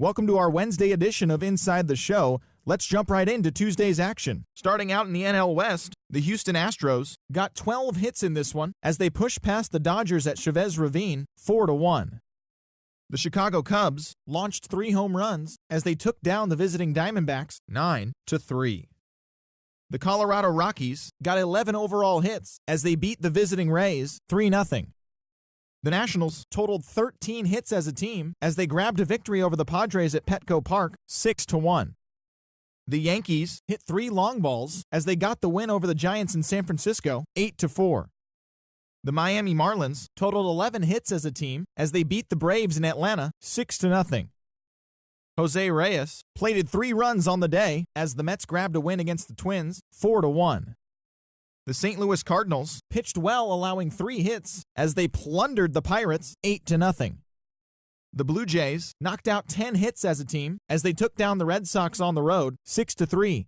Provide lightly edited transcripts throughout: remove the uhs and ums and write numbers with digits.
Welcome to our Wednesday edition of Inside the Show. Let's jump right into Tuesday's action. Starting out in the NL West, the Houston Astros got 12 hits in this one as they pushed past the Dodgers at Chavez Ravine 4-1. The Chicago Cubs launched 3 home runs as they took down the visiting Diamondbacks 9-3. The Colorado Rockies got 11 overall hits as they beat the visiting Rays 3-0. The Nationals totaled 13 hits as a team as they grabbed a victory over the Padres at Petco Park 6-1. The Yankees hit 3 long balls as they got the win over the Giants in San Francisco 8-4. The Miami Marlins totaled 11 hits as a team as they beat the Braves in Atlanta 6-0. Jose Reyes plated 3 runs on the day as the Mets grabbed a win against the Twins 4-1. The St. Louis Cardinals pitched well, allowing 3 hits as they plundered the Pirates 8-0. The Blue Jays knocked out 10 hits as a team as they took down the Red Sox on the road 6-3.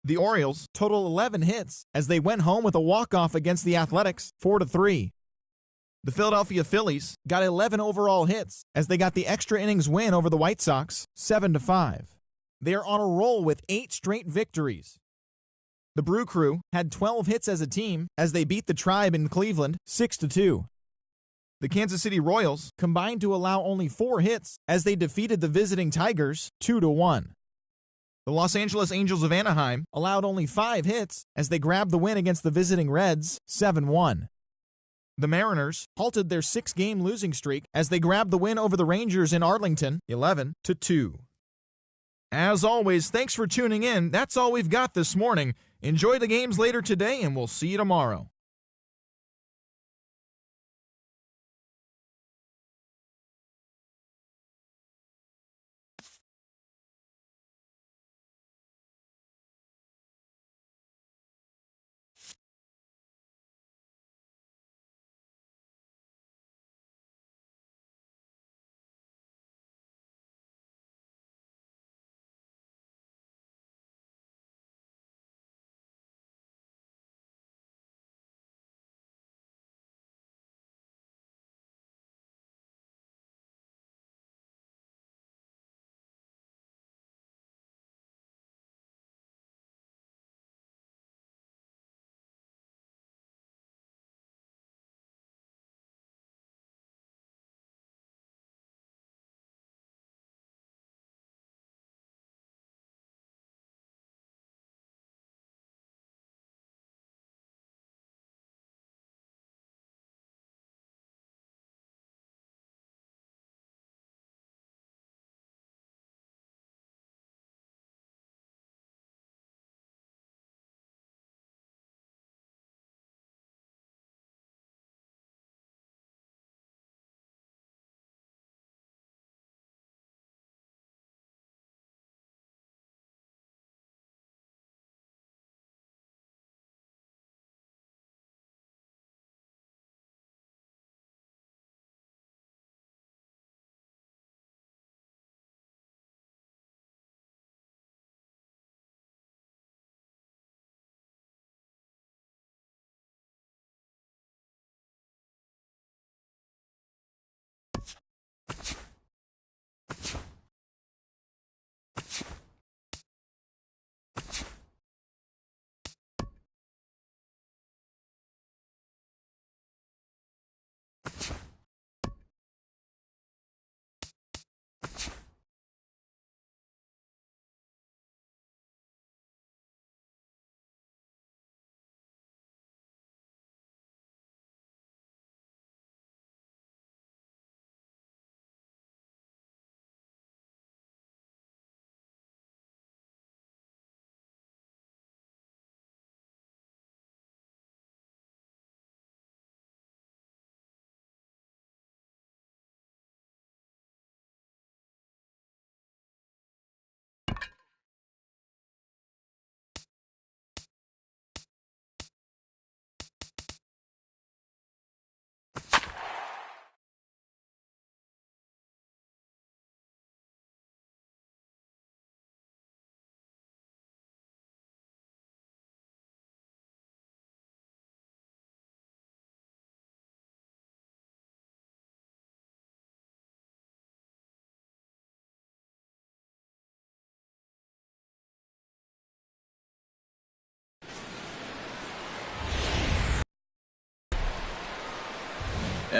The Orioles totaled 11 hits as they went home with a walk-off against the Athletics 4-3. The Philadelphia Phillies got 11 overall hits as they got the extra innings win over the White Sox 7-5. They are on a roll with 8 straight victories. The Brew Crew had 12 hits as a team as they beat the Tribe in Cleveland 6-2. The Kansas City Royals combined to allow only 4 hits as they defeated the visiting Tigers 2-1. The Los Angeles Angels of Anaheim allowed only 5 hits as they grabbed the win against the visiting Reds 7-1. The Mariners halted their 6-game losing streak as they grabbed the win over the Rangers in Arlington 11-2. As always, thanks for tuning in. That's all we've got this morning. Enjoy the games later today, and we'll see you tomorrow.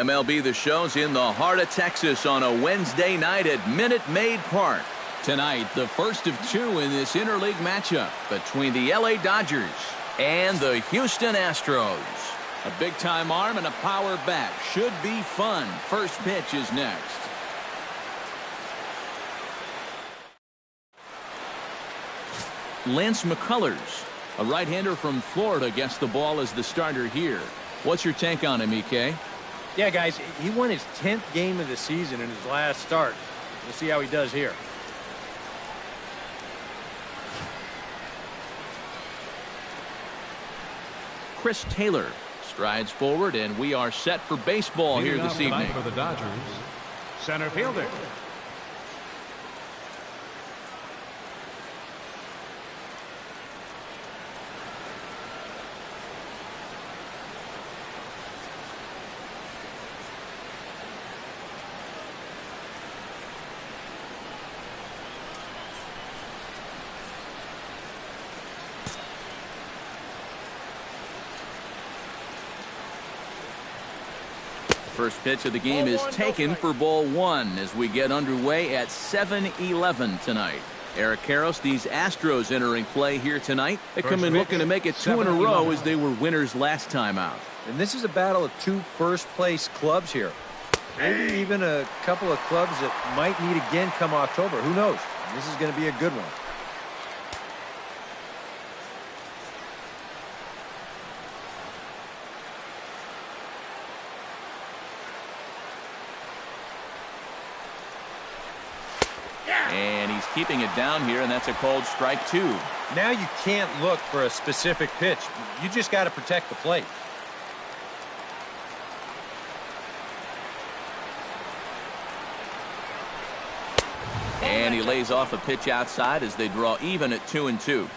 MLB The Show's in the heart of Texas on a Wednesday night at Minute Maid Park. Tonight, the first of two in this interleague matchup between the LA Dodgers and the Houston Astros. A big-time arm and a power bat. Should be fun. First pitch is next. Lance McCullers, a right-hander from Florida, gets the ball as the starter here. What's your take on him, EK? Yeah, guys, he won his 10th game of the season in his last start. We'll see how he does here. Chris Taylor strides forward, and we are set for baseball here this evening. For the Dodgers, center fielder. First pitch of the game is taken for ball one as we get underway at 7-11 tonight. Eric Karros, these Astros entering play here tonight. They come in looking to make it two in a row as they were winners last time out. And this is a battle of two first-place clubs here. Maybe even a couple of clubs that might meet again come October. Who knows? This is going to be a good one. And he's keeping it down here, and that's a called strike two. Now you can't look for a specific pitch. You just got to protect the plate. And he lays off a pitch outside as they draw even at 2-2.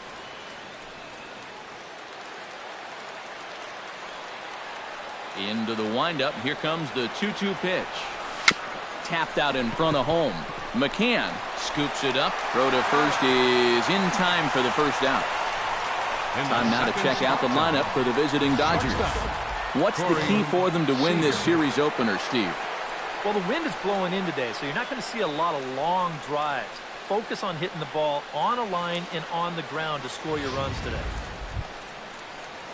Into the windup. Here comes the 2-2 pitch. Tapped out in front of home. McCann scoops it up. Throw to first is in time for the first out. Time now to check out the lineup for the visiting Dodgers. What's the key for them to win this series opener, Steve? Well, the wind is blowing in today, so you're not going to see a lot of long drives. Focus on hitting the ball on a line and on the ground to score your runs today.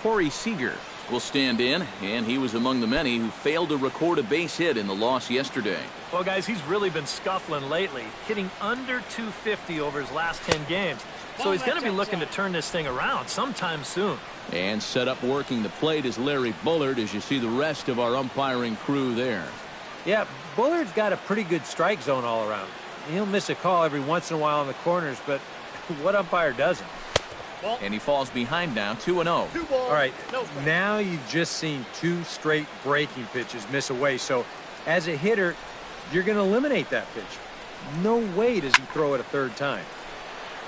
Corey Seager will stand in, and he was among the many who failed to record a base hit in the loss yesterday. Well, guys, he's really been scuffling lately, hitting under 250 over his last 10 games. So he's going to be looking to turn this thing around sometime soon. And set up working the plate is Larry Bullard as you see the rest of our umpiring crew there. Yeah, Bullard's got a pretty good strike zone all around. He'll miss a call every once in a while in the corners, but what umpire doesn't? And he falls behind now, 2-0. All right, now you've just seen two straight breaking pitches miss away. So as a hitter, you're going to eliminate that pitch. No way does he throw it a third time.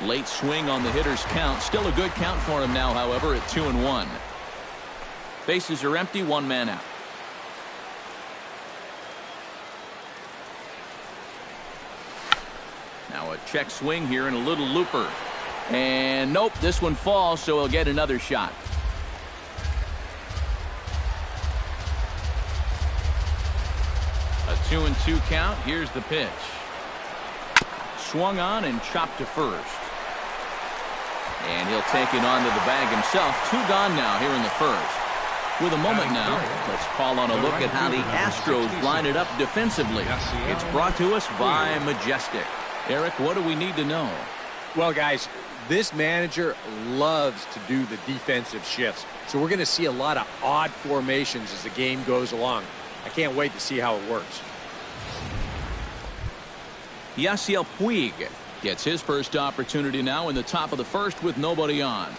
Late swing on the hitter's count. Still a good count for him now, however, at 2-1. Bases are empty, one man out. Now a check swing here and a little looper. And nope, this one falls, so he'll get another shot. A 2-2 count. Here's the pitch. Swung on and chopped to first. And he'll take it onto the bag himself. Two gone now here in the first. With a moment now, let's call on a look at how the Astros line it up defensively. It's brought to us by Majestic. Eric, what do we need to know? Well, guys, this manager loves to do the defensive shifts. So we're going to see a lot of odd formations as the game goes along. I can't wait to see how it works. Yasiel Puig gets his first opportunity now in the top of the first with nobody on.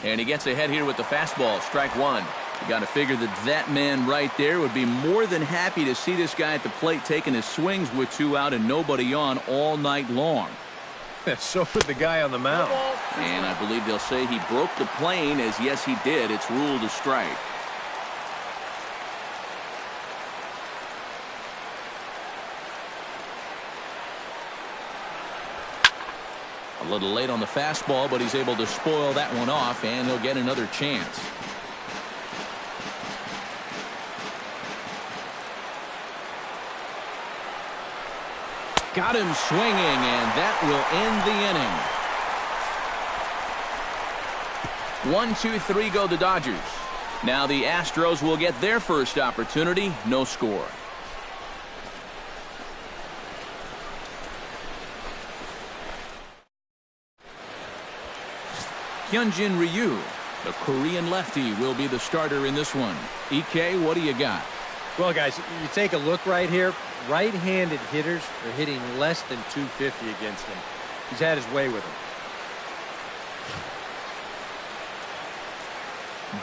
And he gets ahead here with the fastball, strike one. You got to figure that that man right there would be more than happy to see this guy at the plate taking his swings with two out and nobody on all night long. So would the guy on the mound. And I believe they'll say he broke the plane, as yes he did. It's ruled a strike. A little late on the fastball, but he's able to spoil that one off, and he'll get another chance. Got him swinging, and that will end the inning. 1-2-3 go the Dodgers. Now the Astros will get their first opportunity. No score. Hyunjin Ryu, the Korean lefty, will be the starter in this one. EK, what do you got? Well, guys, you take a look right here. Right-handed hitters are hitting less than 250 against him. He's had his way with him.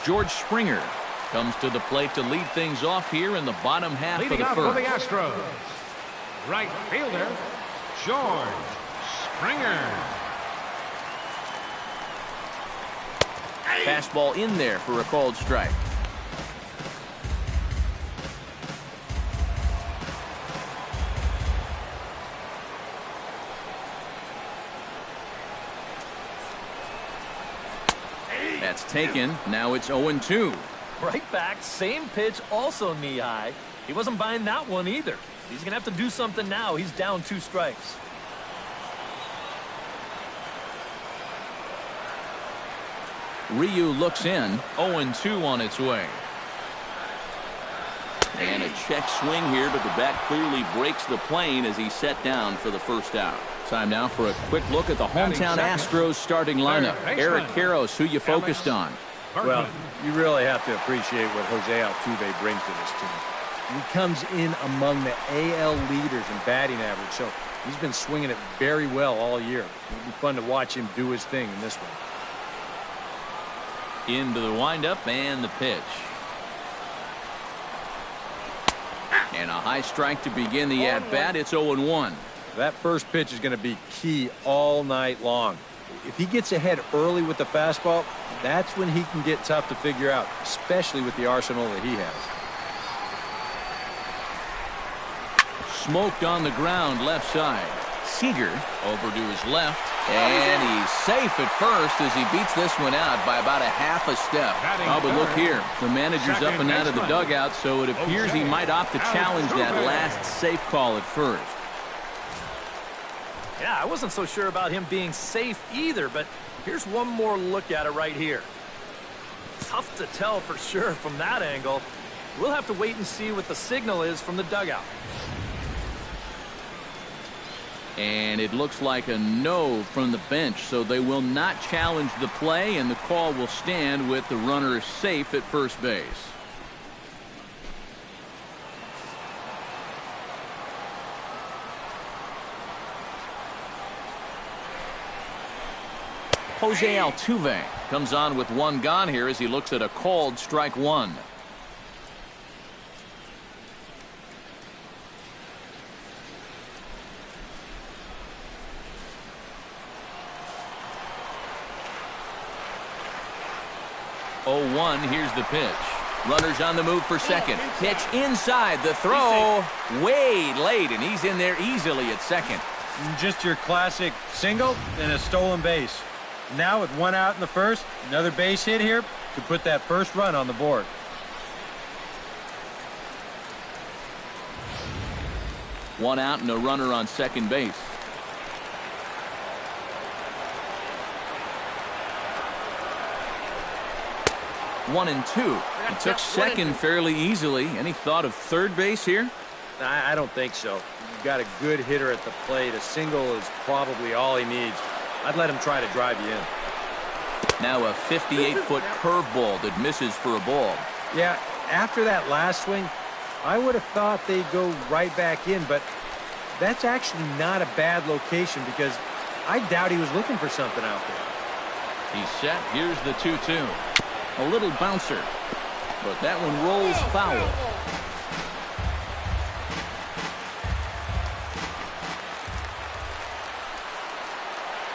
George Springer comes to the plate to lead things off here in the bottom half Leading of the off for the first. Astros, right fielder, George Springer. Fastball in there for a called strike. That's taken. Now it's 0-2. Right back, same pitch, also knee high. He wasn't buying that one either. He's going to have to do something now. He's down 2 strikes. Ryu looks in. 0-2 on its way. And a check swing here, but the bat clearly breaks the plane as he's set down for the first out. Time now for a quick look at the hometown Astros starting lineup. Eric Karros, who you focused on. Well, you really have to appreciate what Jose Altuve brings to this team. He comes in among the AL leaders in batting average, so he's been swinging it very well all year. It'll be fun to watch him do his thing in this one. Into the windup and the pitch. And a high strike to begin the at-bat. It's 0-1. That first pitch is going to be key all night long. If he gets ahead early with the fastball, that's when he can get tough to figure out, especially with the arsenal that he has. Smoked on the ground left side. Seager over to his left. And he's safe at first as he beats this one out by about a half a step. Oh, but look here. The manager's up and out of the dugout, so it appears he might opt to challenge that last safe call at first. Yeah, I wasn't so sure about him being safe either, but here's one more look at it right here. Tough to tell for sure from that angle. We'll have to wait and see what the signal is from the dugout. And it looks like a no from the bench, so they will not challenge the play, and the call will stand with the runner safe at first base. Jose Altuve comes on with one gone here as he looks at a called strike one. Here's the pitch. Runners on the move for second. Pitch inside. The throw way late, and he's in there easily at second. Just your classic single and a stolen base. Now with one out in the first, another base hit here to put that first run on the board. One out and a runner on second base. One and two. He took second fairly easily. Any thought of third base here? I don't think so. You've got a good hitter at the plate. A single is probably all he needs. I'd let him try to drive you in. Now a 58-foot curveball that misses for a ball. Yeah, after that last swing, I would have thought they'd go right back in, but that's actually not a bad location because I doubt he was looking for something out there. He's set. Here's the 2-2. A little bouncer, but that one rolls foul.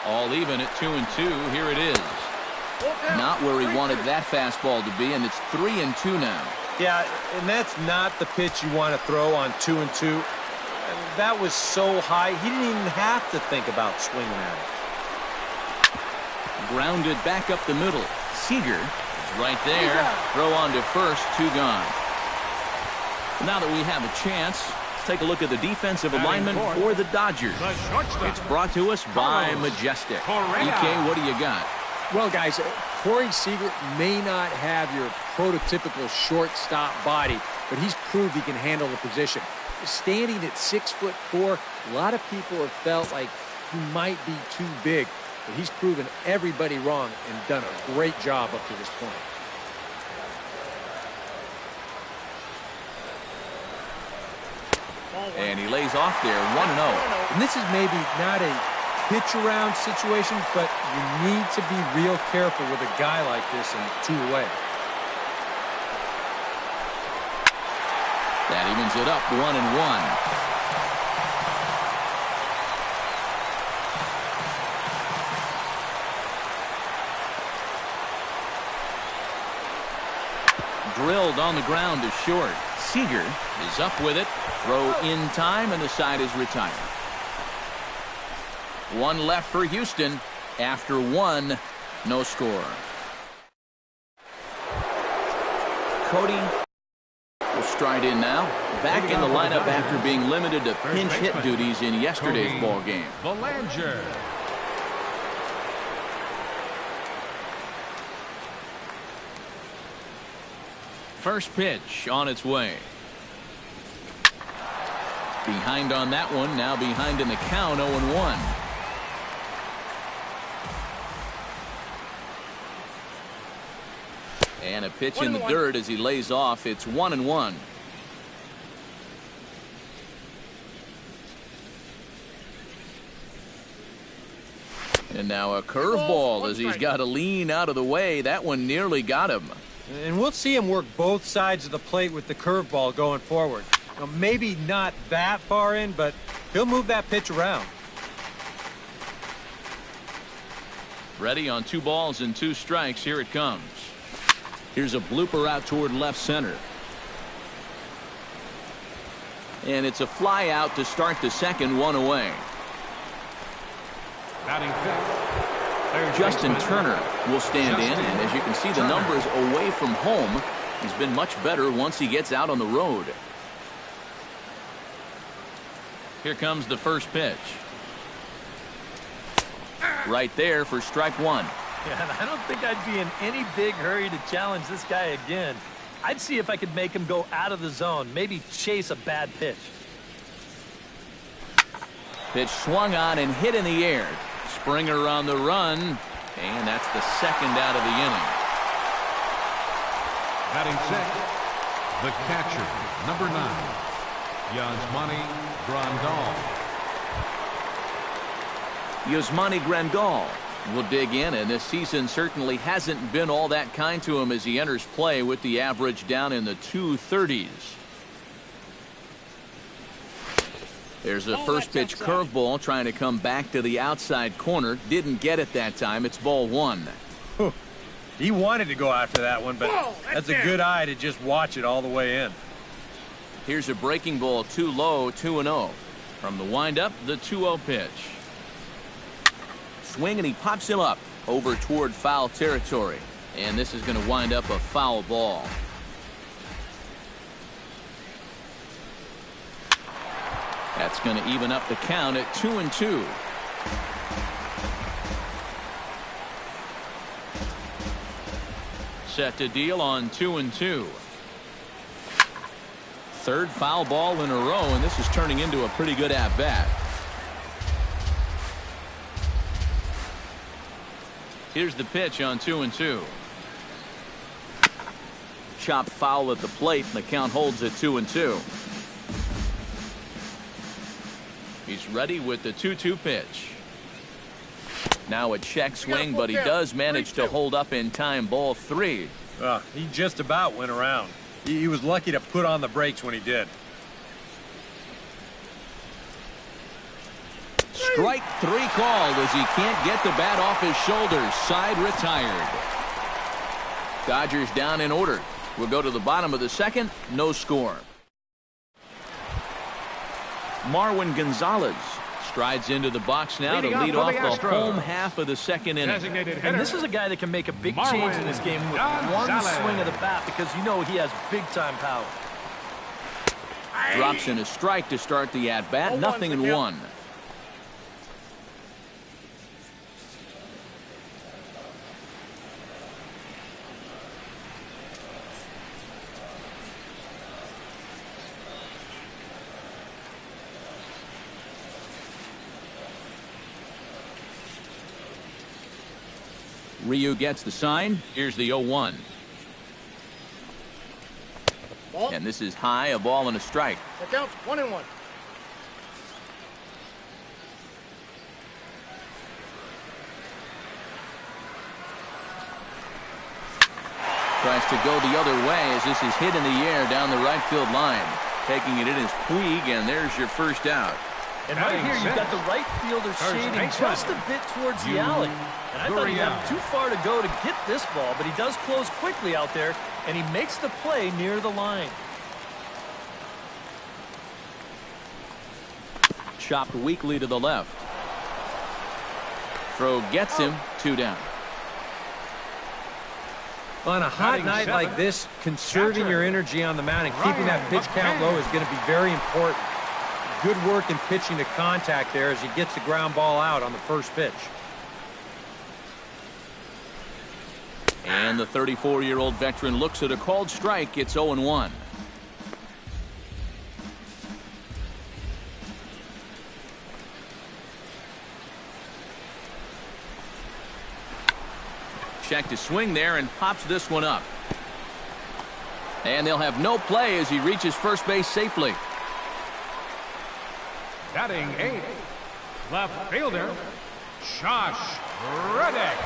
All even at 2-2. Here it is. Not where he wanted that fastball to be, and it's 3-2 now. Yeah, and that's not the pitch you want to throw on 2-2. That was so high, he didn't even have to think about swinging at it. Grounded back up the middle. Seager is right there. Throw on to first, 2 gone. Now that we have a chance, let's take a look at the defensive alignment for the Dodgers. It's brought to us by Majestic. EK, what do you got? Well, guys, Corey Seager may not have your prototypical shortstop body, but he's proved he can handle the position. Standing at 6'4", a lot of people have felt like he might be too big, but he's proven everybody wrong and done a great job up to this point. And he lays off there, 1-0. And this is maybe not a pitch-around situation, but you need to be real careful with a guy like this and 2 away. That evens it up, 1-1. Drilled on the ground to short. Seager is up with it. Throw in time, and the side is retired. 1 left for Houston. After 1, no score. Cody will stride in now. Back in the lineup after being limited to pinch hit duties in yesterday's ball game. Belanger. First pitch on its way. Behind on that one, now behind in the count, 0-1. And a pitch in the dirt as he lays off. It's 1-1. And now a curveball as he's got to lean out of the way. That one nearly got him. And we'll see him work both sides of the plate with the curveball going forward. Now, maybe not that far in, but he'll move that pitch around. Ready on 2 balls and 2 strikes. Here it comes. Here's a blooper out toward left center. And it's a fly out to start the second, 1 away. Batting fifth. Justin Turner will stand in, and as you can see, the numbers away from home, he's been much better once he gets out on the road. Here comes the first pitch. Right there for strike 1. Yeah, I don't think I'd be in any big hurry to challenge this guy again. I'd see if I could make him go out of the zone, maybe chase a bad pitch. Pitch swung on and hit in the air. Springer on the run, and that's the second out of the inning. Batting sixth, the catcher, number 9, Yasmani Grandal. Yasmani Grandal will dig in, and this season certainly hasn't been all that kind to him as he enters play with the average down in the 230s. There's a first pitch curveball trying to come back to the outside corner. Didn't get it that time. It's ball 1. He wanted to go after that one, but that's a good eye to just watch it all the way in. Here's a breaking ball too low, 2-0. From the windup, the 2-0 pitch. Swing, and he pops him up over toward foul territory. And this is going to wind up a foul ball. That's going to even up the count at 2-2. Set to deal on 2-2. Third foul ball in a row, and this is turning into a pretty good at-bat. Here's the pitch on 2-2. Chopped foul at the plate, and the count holds at 2-2. He's ready with the 2-2 pitch. Now a check swing, but he does manage to hold up in time. Ball 3. He just about went around. He was lucky to put on the brakes when he did. Strike 3 called as he can't get the bat off his shoulders. Side retired. Dodgers down in order. We'll go to the bottom of the second. No score. Marwin Gonzalez Strides into the box now to lead off the home half of the second inning. And this is a guy that can make a big change in this game with one swing of the bat, because you know he has big-time power. Drops in a strike to start the at-bat. 0-1. Ryu gets the sign. Here's the 0-1. And this is high, a ball and a strike. That counts 1-1. Tries to go the other way as this is hit in the air down the right field line. Taking it in is Puig, and there's your first out. And right here, you've got the right fielder shading just a bit towards the alley. And I thought he had too far to go to get this ball, but he does close quickly out there, and he makes the play near the line. Chopped weakly to the left. Throw gets him. 2 down. On a hot night like this, conserving your energy on the mound and keeping that pitch count low is going to be very important. Good work in pitching to contact there as he gets the ground ball out on the first pitch. And the 34-year-old veteran looks at a called strike. It's 0-1. Check to swing there and pops this one up. And they'll have no play as he reaches first base safely. Batting 8, left fielder, Josh Reddick.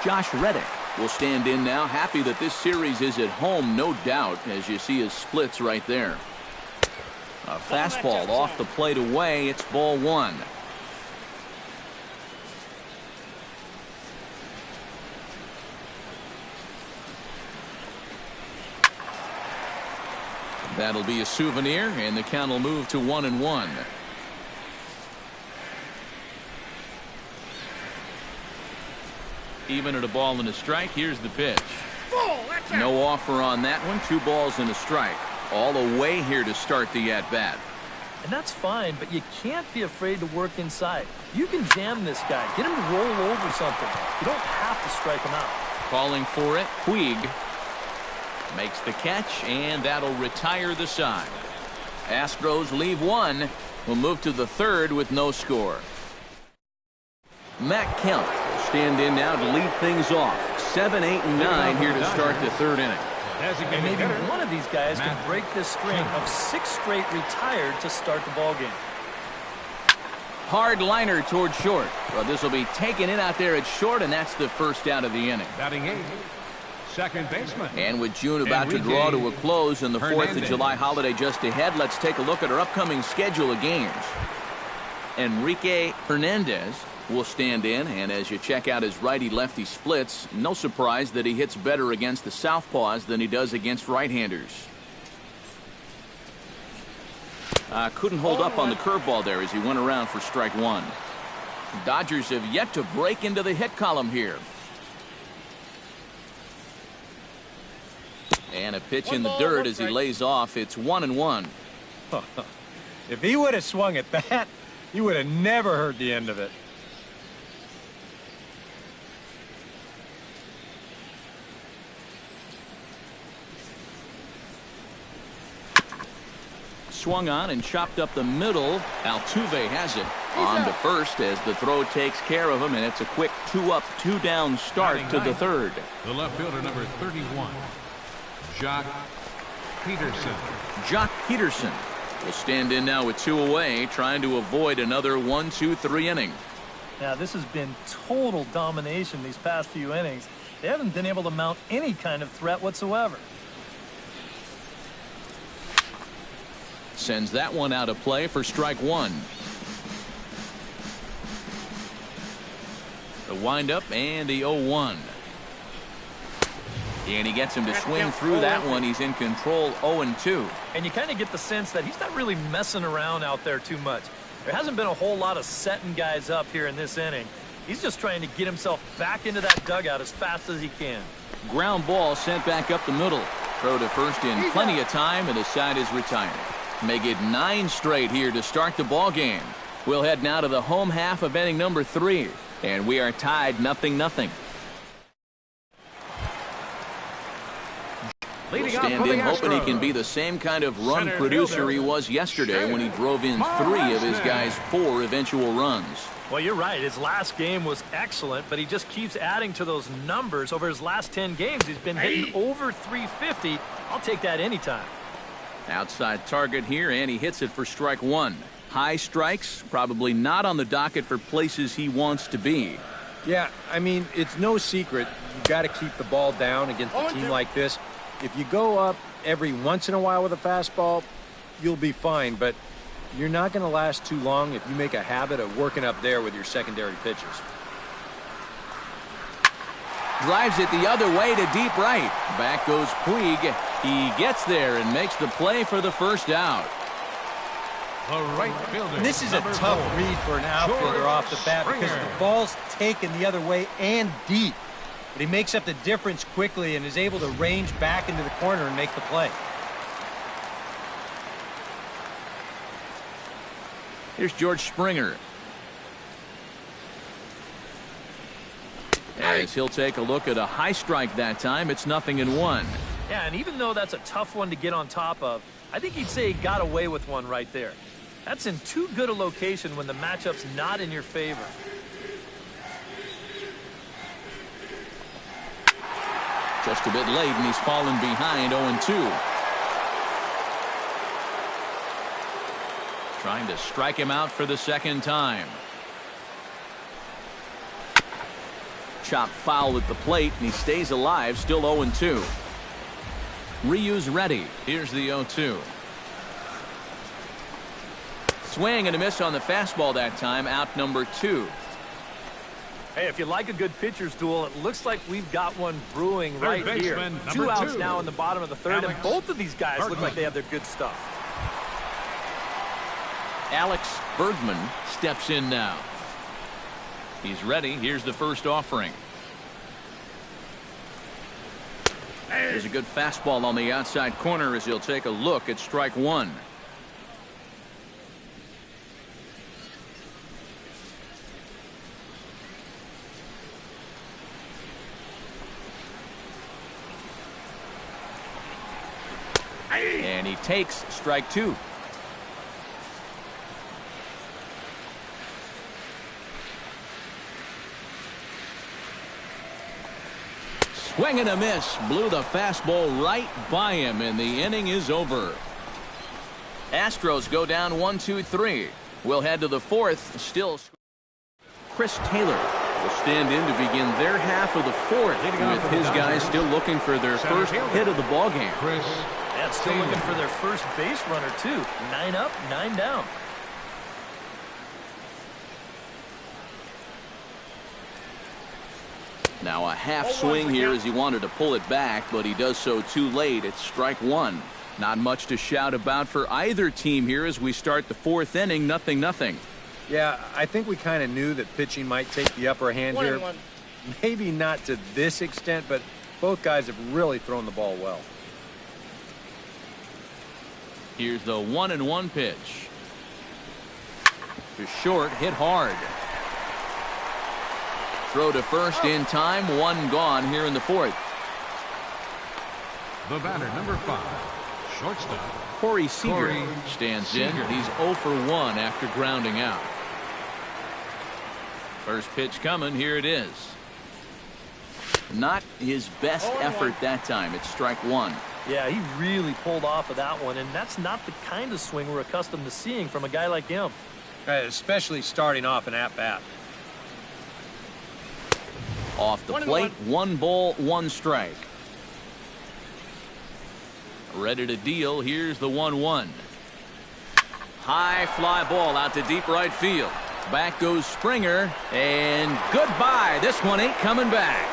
Josh Reddick will stand in now, happy that this series is at home, no doubt, as you see his splits right there. A fastball off the plate away. It's ball 1. That'll be a souvenir, and the count will move to 1-1. Even at a ball and a strike. Here's the pitch. No offer on that one. 2 balls and a strike. All the way here to start the at-bat. And that's fine, but you can't be afraid to work inside. You can jam this guy. Get him to roll over something. You don't have to strike him out. Calling for it, Puig. Makes the catch, and that'll retire the side. Astros leave 1. We'll move to the 3rd with no score. Matt Kemp will stand in now to lead things off. 7, 8, and 9 here to start the 3rd inning. And maybe one of these guys can break this string of 6 straight retired to start the ballgame. Hard liner toward short. Well, this will be taken in out there at short, and that's the first out of the inning. Batting 8, second baseman. And with June about to draw to a close and the 4th of July holiday just ahead, let's take a look at our upcoming schedule of games. Enrique Hernandez will stand in, and as you check out his righty-lefty splits, no surprise that he hits better against the southpaws than he does against right-handers. Couldn't hold up on the curveball there as he went around for strike 1. Dodgers have yet to break into the hit column here. And a pitch in the dirt as he lays off. It's 1-1. If he would have swung at that, you would have never heard the end of it. Swung on and chopped up the middle. Altuve has it. On to first as the throw takes care of him, and it's a quick 2-up, 2-down start to the 3rd. The left fielder, number 31, Jock Peterson. Jock Peterson will stand in now with 2 away, trying to avoid another 1, 2, 3 inning. Now, this has been total domination these past few innings. They haven't been able to mount any kind of threat whatsoever. Sends that one out of play for strike 1. The windup and the 0-1. And he gets him to swing through that one. He's in control, 0-2. And you kind of get the sense that he's not really messing around out there too much. There hasn't been a whole lot of setting guys up here in this inning. He's just trying to get himself back into that dugout as fast as he can. Ground ball sent back up the middle. Throw to first in plenty of time, and the side is retired. Make it 9 straight here to start the ball game. We'll head now to the home half of inning number 3, and we are tied 0-0. We'll stand in hoping he can be the same kind of run producer he was yesterday when he drove in 3 of his guys' 4 eventual runs. Well, you're right. His last game was excellent, but he just keeps adding to those numbers. Over his last 10 games, he's been hitting over 350. I'll take that anytime. Outside target here, and he hits it for strike 1. High strikes, probably not on the docket for places he wants to be. Yeah, I mean, it's no secret. You've got to keep the ball down against a team like this. If you go up every once in a while with a fastball, you'll be fine, but you're not going to last too long if you make a habit of working up there with your secondary pitches. Drives it the other way to deep right. Back goes Puig. He gets there and makes the play for the first out. The right fielder. This is a tough read for an outfielder off the bat because the ball's taken the other way and deep. But he makes up the difference quickly and is able to range back into the corner and make the play. Here's George Springer. As he'll take a look at a high strike that time, it's 0-1. Yeah, and even though that's a tough one to get on top of, I think he'd say he got away with one right there. That's in too good a location when the matchup's not in your favor. Just a bit late, and he's fallen behind 0-2. Trying to strike him out for the second time. Chop foul at the plate, and he stays alive, still 0-2. Ryu's ready. Here's the 0-2. Swing and a miss on the fastball that time, out number 2. Hey, if you like a good pitcher's duel, it looks like we've got one brewing right here. 2 outs now in the bottom of the third, and both of these guys look like they have their good stuff. Alex Bergman steps in now. He's ready. Here's the first offering. There's a good fastball on the outside corner as he'll take a look at strike 1. And he takes strike 2. Swing and a miss. Blew the fastball right by him, and the inning is over. Astros go down 1-2-3. We'll head to the 4th. Still, Chris Taylor will stand in to begin their half of the 4th, with his guys still looking for their first hit of the ballgame. Yeah, still looking for their first base runner, too. 9 up, 9 down. Now a half swing here as he wanted to pull it back, but he does so too late. It's strike 1. Not much to shout about for either team here as we start the 4th inning, 0-0. Yeah, I think we kind of knew that pitching might take the upper hand here. Maybe not to this extent, but both guys have really thrown the ball well. Here's the 1-1 pitch. To short, hit hard. Throw to first in time, 1 gone here in the 4th. The batter, number 5, shortstop. Corey Seager stands in. He's 0 for 1 after grounding out. First pitch coming. Here it is. Not his best effort that time. It's strike 1. Yeah, he really pulled off of that one, and that's not the kind of swing we're accustomed to seeing from a guy like him. Especially starting off an at-bat. Off the plate, 1 ball, 1 strike. Ready to deal. Here's the 1-1. High fly ball out to deep right field. Back goes Springer, and goodbye. This one ain't coming back.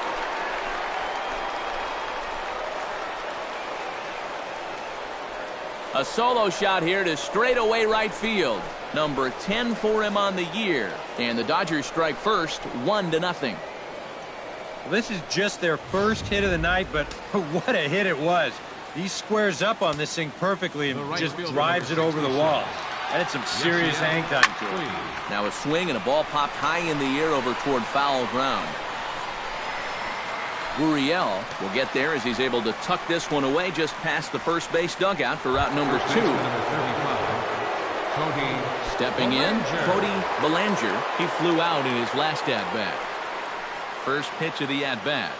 A solo shot here to straightaway right field. Number 10 for him on the year. And the Dodgers strike first, 1-0. Well, this is just their first hit of the night, but what a hit it was. He squares up on this thing perfectly and just drives it over the wall. That had some serious hang time to it. Now a swing and a ball popped high in the air over toward foul ground. Gurriel will get there as he's able to tuck this one away just past the first base dugout for route number 2. Stepping in, Cody Bellinger. He flew out in his last at-bat. First pitch of the at-bat.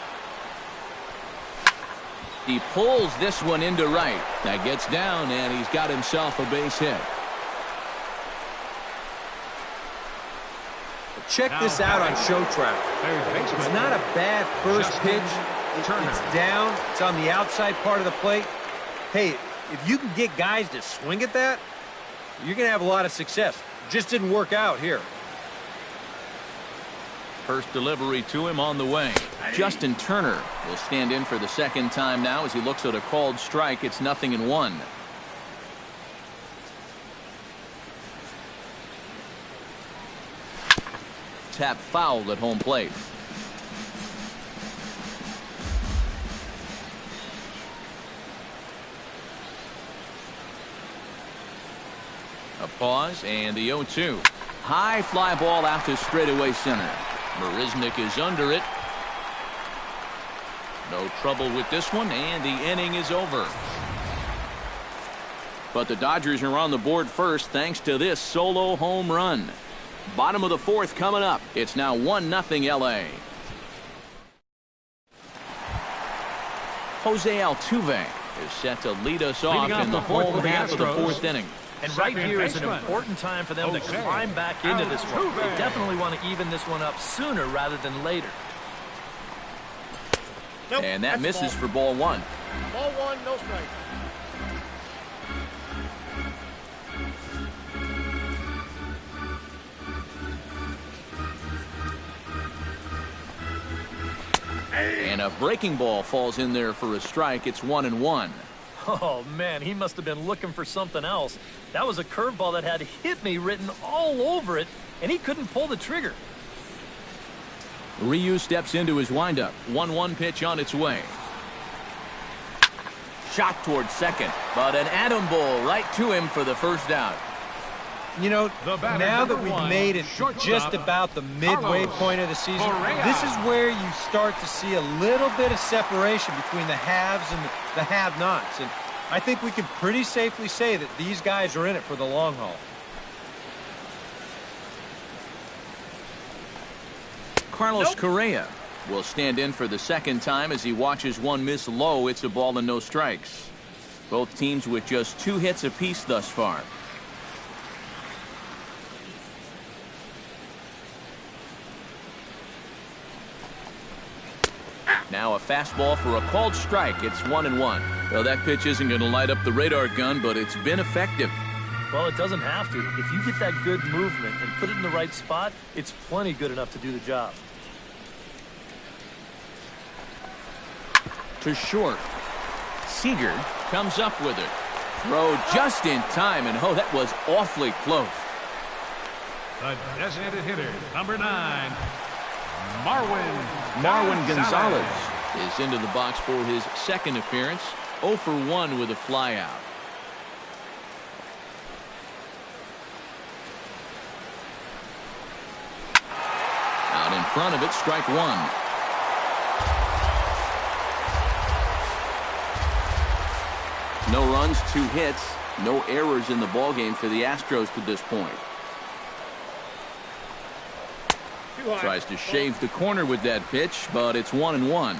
He pulls this one into right. That gets down, and he's got himself a base hit. Check this out on Show Track. It's not a bad first pitch. It's down. It's on the outside part of the plate. Hey, if you can get guys to swing at that, you're going to have a lot of success. Just didn't work out here. First delivery to him on the way. Justin Turner will stand in for the second time now as he looks at a called strike. It's 0-1. Tap fouled at home plate. A pause and the 0-2. High fly ball out to straightaway center. Marisnick is under it. No trouble with this one, and the inning is over. But the Dodgers are on the board first thanks to this solo home run. Bottom of the fourth coming up. It's now 1-0 LA. Jose Altuve is set to lead us off in the home half of the fourth inning. And right here is an important time for them to climb back into this one. They definitely want to even this one up sooner rather than later. Nope, and that misses for ball one. Ball one, no strike. And a breaking ball falls in there for a strike. It's 1-1. Oh, man, he must have been looking for something else. That was a curveball that had "hit me" written all over it, and he couldn't pull the trigger. Ryu steps into his windup. 1-1 pitch on its way. Shot towards second, but an atom ball right to him for the first out. You know, now that we've made it to just about the midway point of the season, this is where you start to see a little bit of separation between the haves and the have-nots. And I think we can pretty safely say that these guys are in it for the long haul. Carlos Correa will stand in for the second time as he watches one miss low. It's a ball and no strikes. Both teams with just 2 hits apiece thus far. Now a fastball for a called strike. It's 1-1. Well, that pitch isn't going to light up the radar gun, but it's been effective. Well, it doesn't have to. If you get that good movement and put it in the right spot, it's plenty good enough to do the job. To short. Seager comes up with it. Throw just in time, and oh, that was awfully close. The designated hitter, number 9, Marwin Gonzalez is into the box for his second appearance. 0 for 1 with a flyout. Out in front of it, strike one. No runs, 2 hits, no errors in the ballgame for the Astros to this point. Tries to shave the corner with that pitch, but it's 1-1.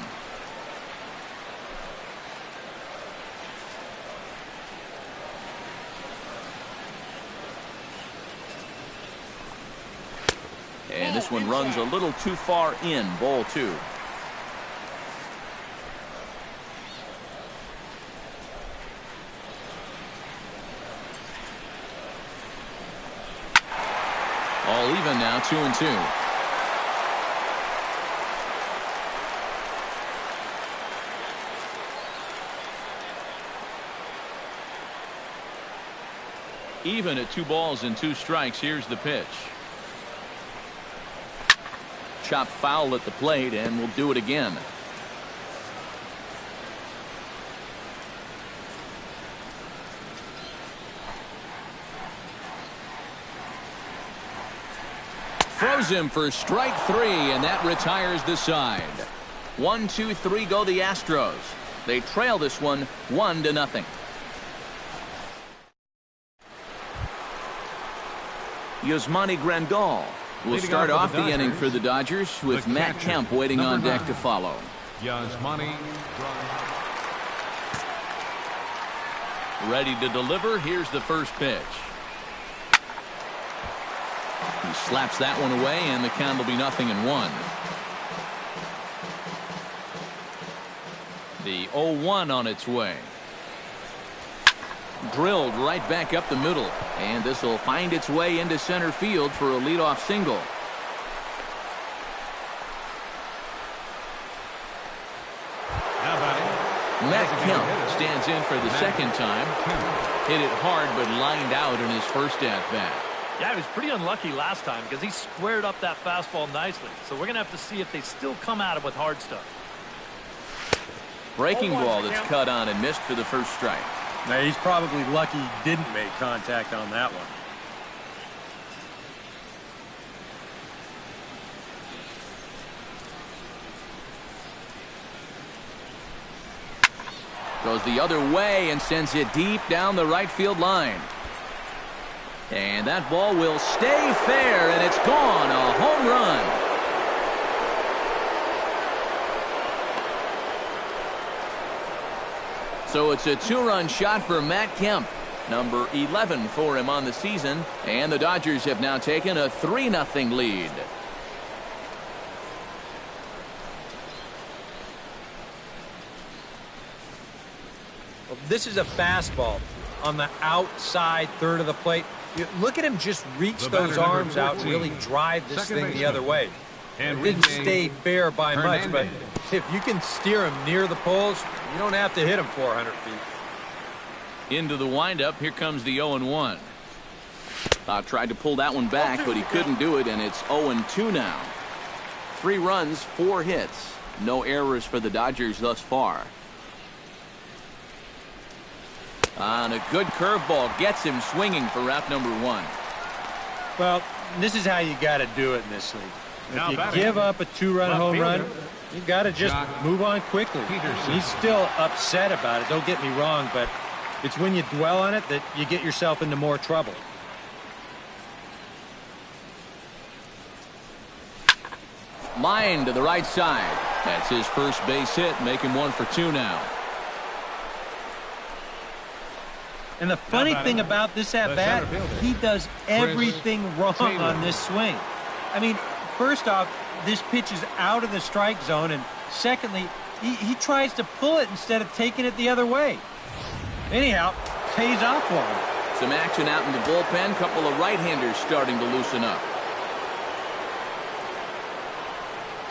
And this one runs a little too far in, ball 2. All even now, 2-2. Even at 2 balls and 2 strikes. Here's the pitch. Chopped foul at the plate, and we'll do it again. Throws him for strike 3, and that retires the side. 1, 2, 3 go the Astros. They trail this one 1-0. Yasmani Grandal will start off the inning for the Dodgers with Matt Kemp waiting on deck to follow. Yasmani. Ready to deliver. Here's the first pitch. He slaps that one away, and the count will be 0-1. The 0-1 on its way. Drilled right back up the middle, and this will find its way into center field for a leadoff single. Matt Kemp stands in for the second time. Hit it hard, but lined out in his first at-bat. Yeah, he was pretty unlucky last time because he squared up that fastball nicely. So we're going to have to see if they still come at him with hard stuff. Breaking ball that's cut on and missed for the first strike. Now, he's probably lucky he didn't make contact on that one. Goes the other way and sends it deep down the right field line. And that ball will stay fair, and it's gone. A home run. So it's a 2-run shot for Matt Kemp. Number 11 for him on the season. And the Dodgers have now taken a 3-0 lead. Well, this is a fastball on the outside third of the plate. Look at him just reach those arms out and really drive this thing the other way. It didn't stay fair by much, but if you can steer him near the poles, you don't have to hit him 400 feet. Into the windup. Here comes the 0-1. Tried to pull that one back, but he couldn't do it, and it's 0-2 now. 3 runs, 4 hits. No errors for the Dodgers thus far. On a good curveball, gets him swinging for route number 1. Well, this is how you got to do it in this league. If you give up a 2-run home run, you got to just move on quickly. He's still upset about it, don't get me wrong, but it's when you dwell on it that you get yourself into more trouble. Line to the right side. That's his first base hit, making 1 for 2 now. And the funny thing about this at-bat, he does everything wrong on this swing. I mean, first off, this pitch is out of the strike zone, and secondly, he tries to pull it instead of taking it the other way. Anyhow, pays off for him. Some action out in the bullpen. Couple of right-handers starting to loosen up.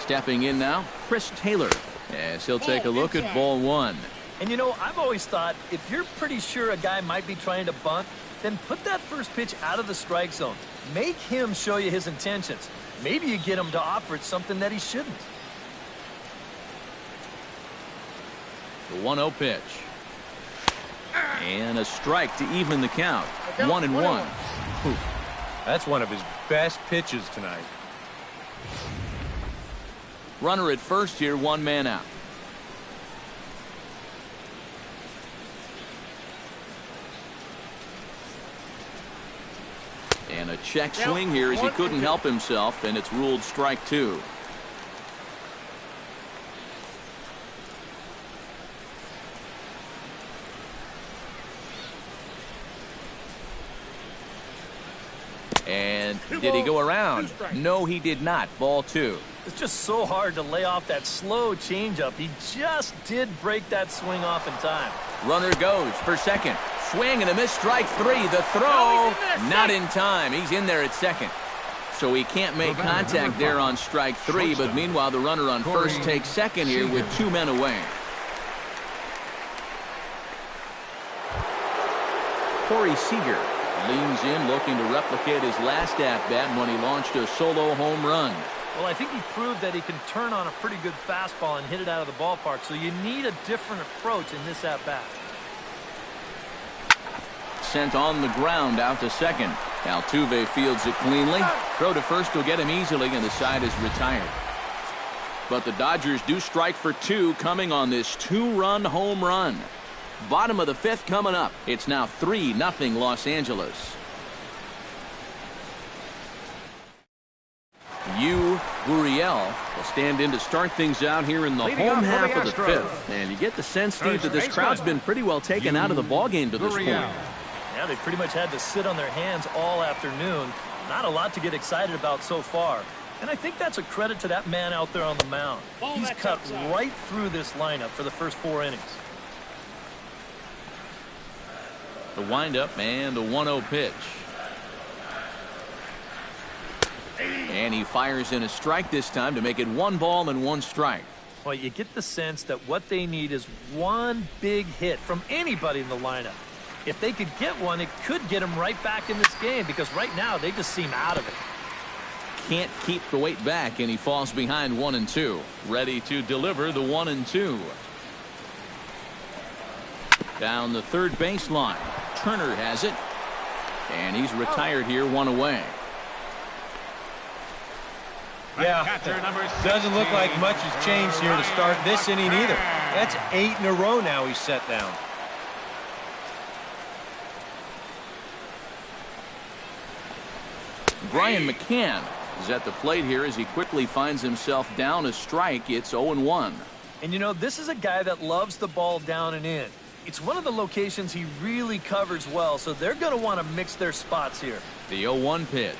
Stepping in now, Chris Taylor, as he'll take a look at ball 1. And you know, I've always thought if you're pretty sure a guy might be trying to bunt, then put that first pitch out of the strike zone. Make him show you his intentions. Maybe you get him to offer it something that he shouldn't. The 1-0 pitch. And a strike to even the count. 1-1. That's one of his best pitches tonight. Runner at first here, 1 man out. And a check swing here as he couldn't help himself, and it's ruled strike 2. And did he go around? No, he did not. Ball 2. It's just so hard to lay off that slow changeup. He just did break that swing off in time. Runner goes for second. Swing and a miss, strike 3. The throw, not in time. He's in there at second. So he can't make contact there on strike 3, but meanwhile the runner on first takes second here with 2 men away. Corey Seager Leans in, looking to replicate his last at-bat when he launched a solo home run. Well, I think he proved that he can turn on a pretty good fastball and hit it out of the ballpark, so you need a different approach in this at-bat. Sent on the ground out to second. Altuve fields it cleanly. Throw to first will get him easily, and the side is retired. But the Dodgers do strike for two, coming on this two-run home run. Bottom of the fifth coming up. It's now 3-0 Los Angeles. Gurriel will stand in to start things out here in the home half of the fifth. And you get the sense, Steve, that this crowd's been pretty well taken out of the ballgame to this point. Yeah, they pretty much had to sit on their hands all afternoon. Not a lot to get excited about so far. And I think that's a credit to that man out there on the mound. He's cut right through this lineup for the first 4 innings. The windup and the 1-0 pitch. And he fires in a strike this time to make it 1 ball and 1 strike. Well, you get the sense that what they need is one big hit from anybody in the lineup. If they could get one, it could get them right back in this game, because right now they just seem out of it. Can't keep the weight back, and he falls behind 1-2. Ready to deliver the 1-2. Down the third baseline. Turner has it. And he's retired here, 1 away. Yeah, doesn't look like much has changed here to start this inning either. That's 8 in a row now he's set down. Brian McCann is at the plate here as he quickly finds himself down a strike. It's 0-1. And you know, this is a guy that loves the ball down and in. It's one of the locations he really covers well, so they're going to want to mix their spots here. The 0-1 pitch.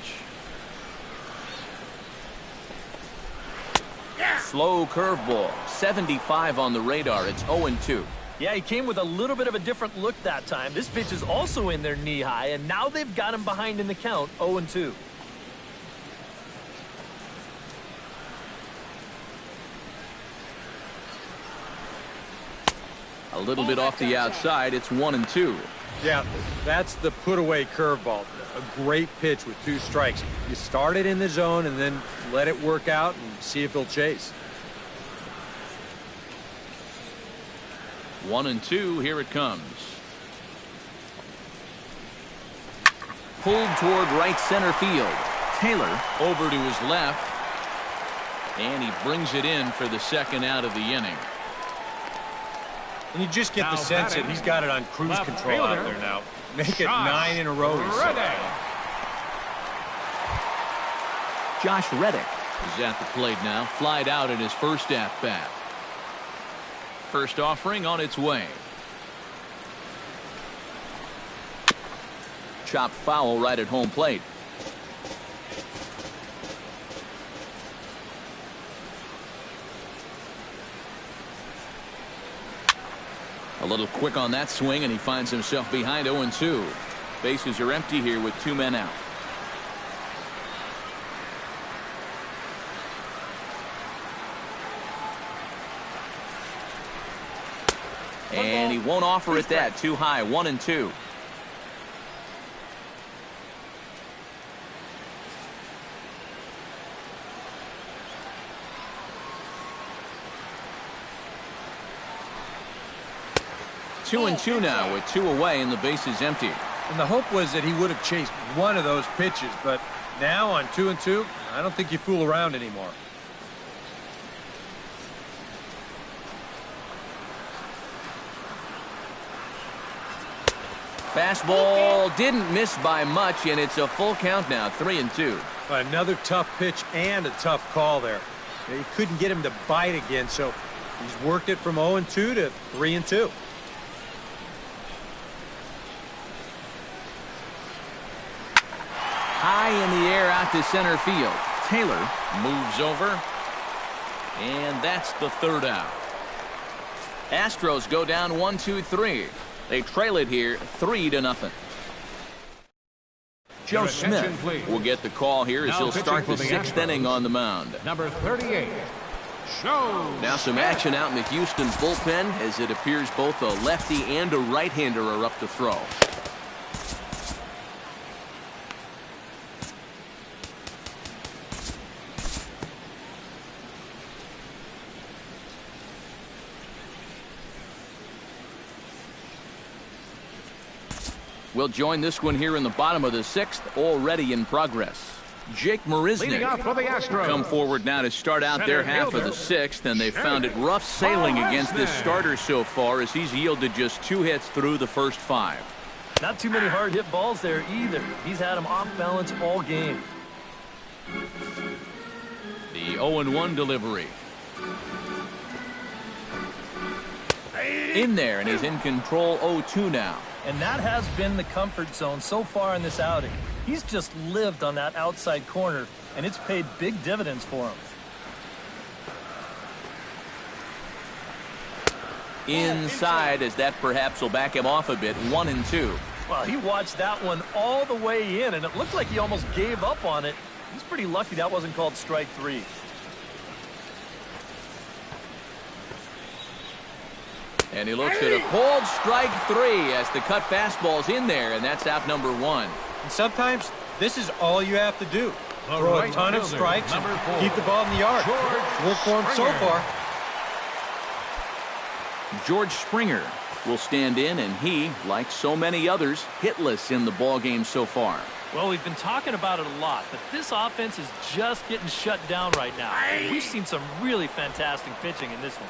Slow curveball. 75 on the radar. It's 0-2. Yeah, he came with a little bit of a different look that time. This pitch is also in their knee high, and now they've got him behind in the count, 0-2. A little bit off the outside. It's 1-2. Yeah, that's the put-away curveball. A great pitch with 2 strikes. You start it in the zone and then let it work out and see if he'll chase. 1-2. Here it comes. Pulled toward right center field. Taylor over to his left. And he brings it in for the second out of the inning. And you just get the sense that he's got it on cruise control out there now. Make it 9 in a row. Josh Reddick is at the plate now. Flied out in his first at-bat. First offering on its way. Chopped foul right at home plate. A little quick on that swing, and he finds himself behind 0-2. Bases are empty here with 2 men out. And he won't offer it that. Too high. 1-2. Two and two now with 2 away and the base is empty. And the hope was that he would have chased one of those pitches, but now on 2 and 2, I don't think you fool around anymore. Fastball didn't miss by much, and it's a full count now, 3-2. Another tough pitch and a tough call there. He couldn't get him to bite again, so he's worked it from 0-2 to 3-2. High in the air out to center field. Taylor moves over, and that's the third out. Astros go down 1-2-3. They trail it here 3-0. Joe Smith will get the call here as he'll start the 6th inning on the mound. Number 38, Joe. Now some action out in the Houston bullpen as it appears both a lefty and a right-hander are up to throw. We'll join this one here in the bottom of the 6th, already in progress. Jake Leading off Marisnik for the Astros. come forward now to start out their half of the 6th, and they found it rough sailing against this starter so far as he's yielded just 2 hits through the first 5. Not too many hard hit balls there either. He's had them off balance all game. The 0-1 delivery. In there, and he's in control 0-2 now. And that has been the comfort zone so far in this outing. He's just lived on that outside corner, and it's paid big dividends for him. Inside, as that perhaps will back him off a bit. 1-2. Well, he watched that one all the way in, and it looked like he almost gave up on it. He's pretty lucky that wasn't called strike 3. And he looks at a cold strike 3 as the cut fastball's in there, and that's out number 1. And sometimes this is all you have to do. Throw a ton of strikes and keep the ball in the yard. Work for him so far. George Springer will stand in, and he, like so many others, hitless in the ballgame so far. Well, we've been talking about it a lot, but this offense is just getting shut down right now. We've seen some really fantastic pitching in this one.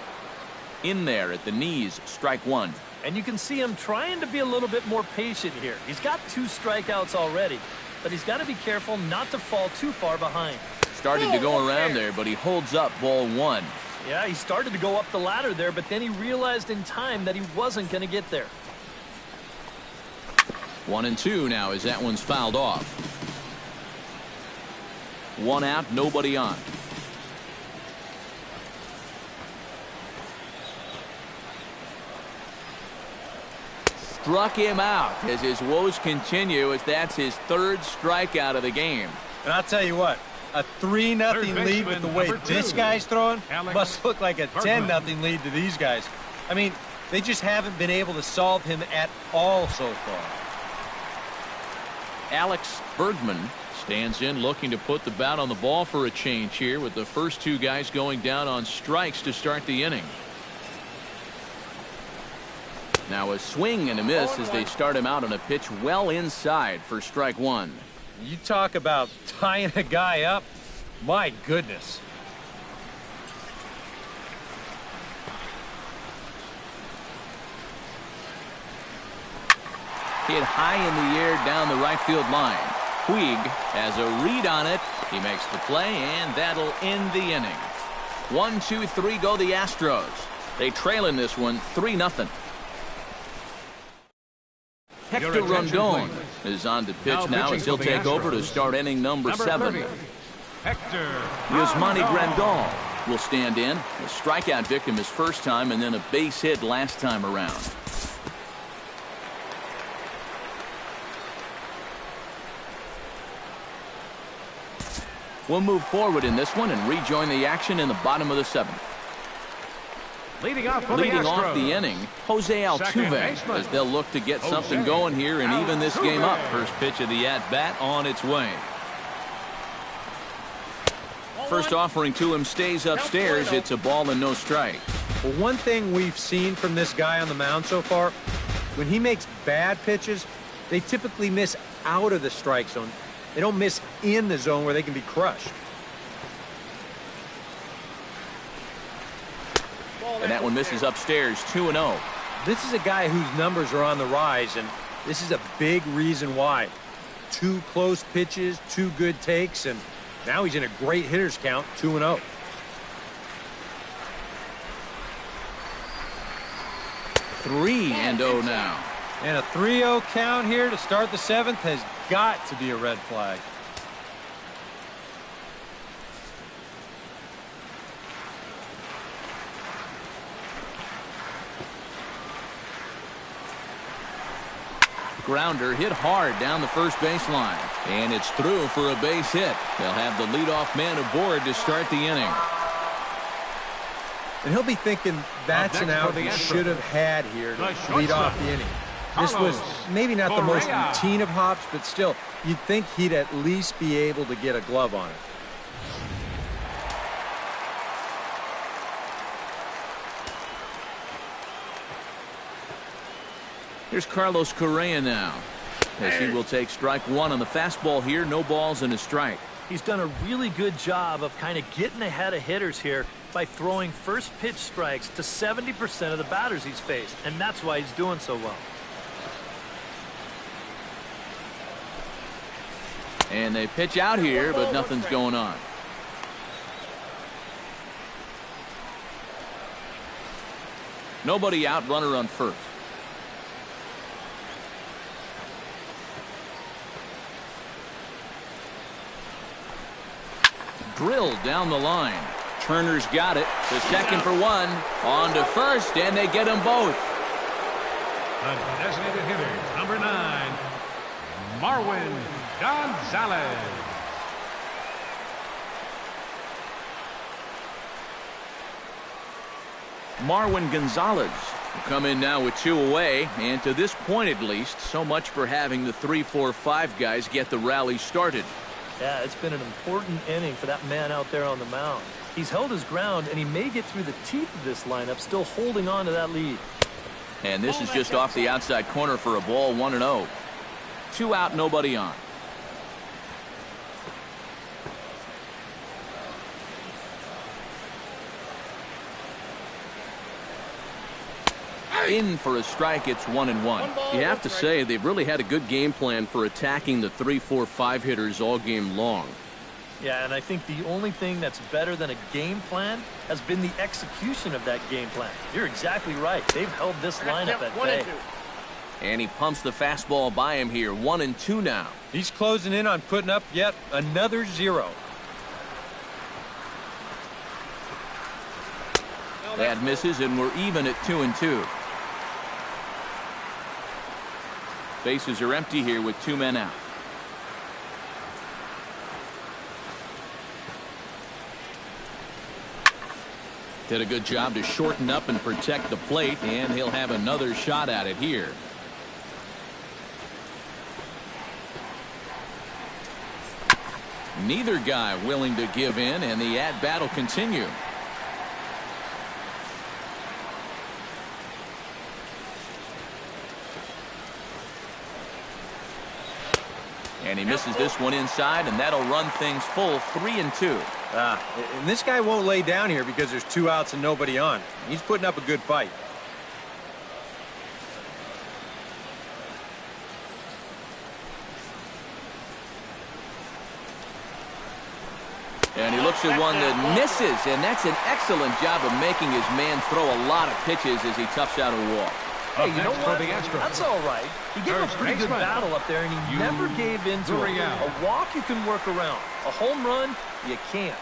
In there at the knees, strike 1. And you can see him trying to be a little bit more patient here. He's got 2 strikeouts already, but he's got to be careful not to fall too far behind. Started to go around there, but he holds up ball 1. Yeah, he started to go up the ladder there, but then he realized in time that he wasn't going to get there. 1-2 now as that one's fouled off. 1 out, nobody on. Struck him out as his woes continue, as that's his 3rd strikeout of the game. And I'll tell you what, a 3-0 lead with the way this guy's throwing must look like a 10-0 lead to these guys. I mean, they just haven't been able to solve him at all so far. Alex Bergman stands in, looking to put the bat on the ball for a change here, with the first 2 guys going down on strikes to start the inning. Now a swing and a miss as they start him out on a pitch well inside for strike 1. You talk about tying a guy up. My goodness. Hit high in the air down the right field line. Puig has a read on it. He makes the play, and that'll end the inning. 1, 2, 3 go the Astros. They trail in this one 3-0. Hector Rondon is on to pitch now as he'll take over to start inning number 7. Hector Yasmani Grandal will stand in. A strikeout victim his first time, and then a base hit last time around. We'll move forward in this one and rejoin the action in the bottom of the 7th. Leading off the inning, Jose Altuve, as they'll look to get something going here and even this game up. First pitch of the at-bat on its way. First offering to him stays upstairs. It's a ball and no strike. Well, one thing we've seen from this guy on the mound so far, when he makes bad pitches, they typically miss out of the strike zone. They don't miss in the zone where they can be crushed. And that one misses upstairs, 2-0. This is a guy whose numbers are on the rise, and this is a big reason why. 2 close pitches, 2 good takes, and now he's in a great hitter's count, 2-0. Three and 0 now. And a 3-0 count here to start the 7th has got to be a red flag. Grounder hit hard down the first baseline, and it's through for a base hit. They'll have the leadoff man aboard to start the inning. And he'll be thinking that's an out he should have had here to lead off the inning. This was maybe not the most routine of hops, but still, you'd think he'd at least be able to get a glove on it. Here's Carlos Correa now. as he will take strike one on the fastball here. No balls and a strike. He's done a really good job of kind of getting ahead of hitters here by throwing first pitch strikes to 70% of the batters he's faced, and that's why he's doing so well. And they pitch out here, but nothing's going on. Nobody out, runner on first. Drilled down the line. Turner's got it. To second for one. On to first, and they get them both. The designated hitter, number 9, Marwin Gonzalez. Marwin Gonzalez will come in now with 2 away, and to this point at least, so much for having the 3, 4, 5 guys get the rally started. Yeah, it's been an important inning for that man out there on the mound. He's held his ground, and he may get through the teeth of this lineup, still holding on to that lead. And this is just off the outside corner for a ball, 1-0. 2 out, nobody on. In for a strike, it's 1-1. You have to say they've really had a good game plan for attacking the 3, 4, 5 hitters all game long. Yeah, and I think the only thing that's better than a game plan has been the execution of that game plan. You're exactly right. They've held this lineup at bay. And he pumps the fastball by him here. 1-2 now. He's closing in on putting up yet another 0. That misses, and we're even at 2-2. Bases are empty here with 2 men out. Did a good job to shorten up and protect the plate, and he'll have another shot at it here. Neither guy willing to give in, and the at-bat will continue. And he misses this one inside, and that'll run things full. 3-2. And this guy won't lay down here because there's 2 outs and nobody on. He's putting up a good fight. And he looks at one that misses, and that's an excellent job of making his man throw a lot of pitches as he toughs out a walk. Hey, you know what? That's all right. He gave a pretty good battle up there, and he never gave in to it. A walk you can work around. A home run, you can't.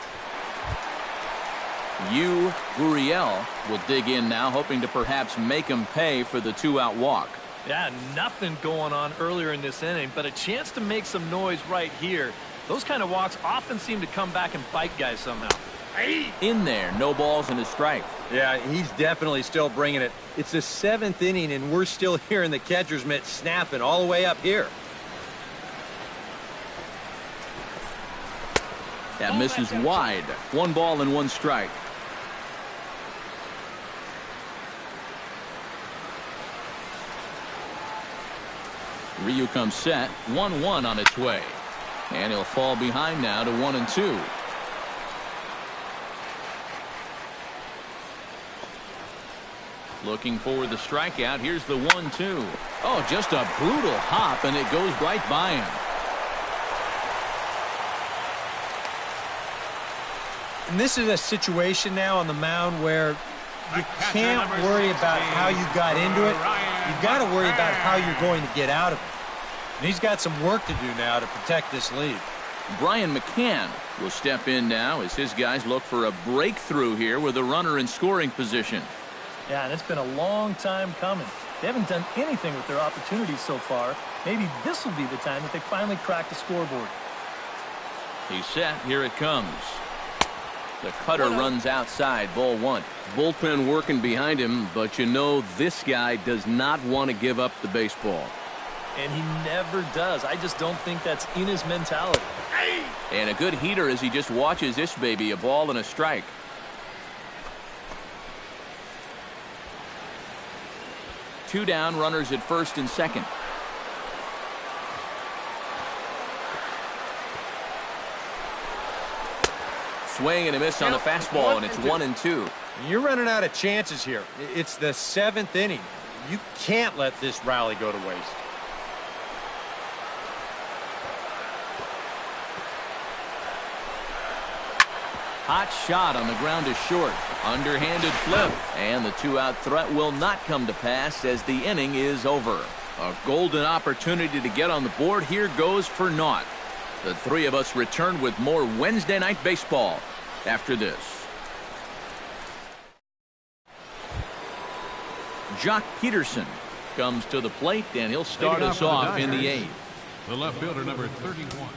Gurriel will dig in now, hoping to perhaps make him pay for the 2-out walk. Yeah, nothing going on earlier in this inning, but a chance to make some noise right here. Those kind of walks often seem to come back and bite guys somehow. In there, no balls and a strike. Yeah, he's definitely still bringing it. It's the 7th inning, and we're still hearing the catcher's mitt snapping all the way up here. That misses wide. 1 ball and 1 strike. Ryu comes set. 1-1 on its way. And he'll fall behind now to 1-2. Looking for the strikeout. Here's the 1-2. Oh, just a brutal hop, and it goes right by him. And this is a situation now on the mound where you can't worry about how you got into it. You've got to worry about how you're going to get out of it. And he's got some work to do now to protect this lead. Brian McCann will step in now as his guys look for a breakthrough here with a runner in scoring position. Yeah, and it's been a long time coming. They haven't done anything with their opportunities so far. Maybe this will be the time that they finally crack the scoreboard. He's set. Here it comes. The cutter runs outside. Ball 1. Bullpen working behind him, but you know this guy does not want to give up the baseball. And he never does. I just don't think that's in his mentality. And a good heater as he just watches this baby. A ball and a strike. Two down, runners at first and second. swing and a miss on the fastball, and it's 1-2. You're running out of chances here. It's the 7th inning. You can't let this rally go to waste. Hot shot on the ground is short. Underhanded flip. And the 2-out threat will not come to pass as the inning is over. A golden opportunity to get on the board here goes for naught. The three of us return with more Wednesday Night Baseball after this. Jock Peterson comes to the plate, and he'll start us off in the 8th. The left fielder, number 31.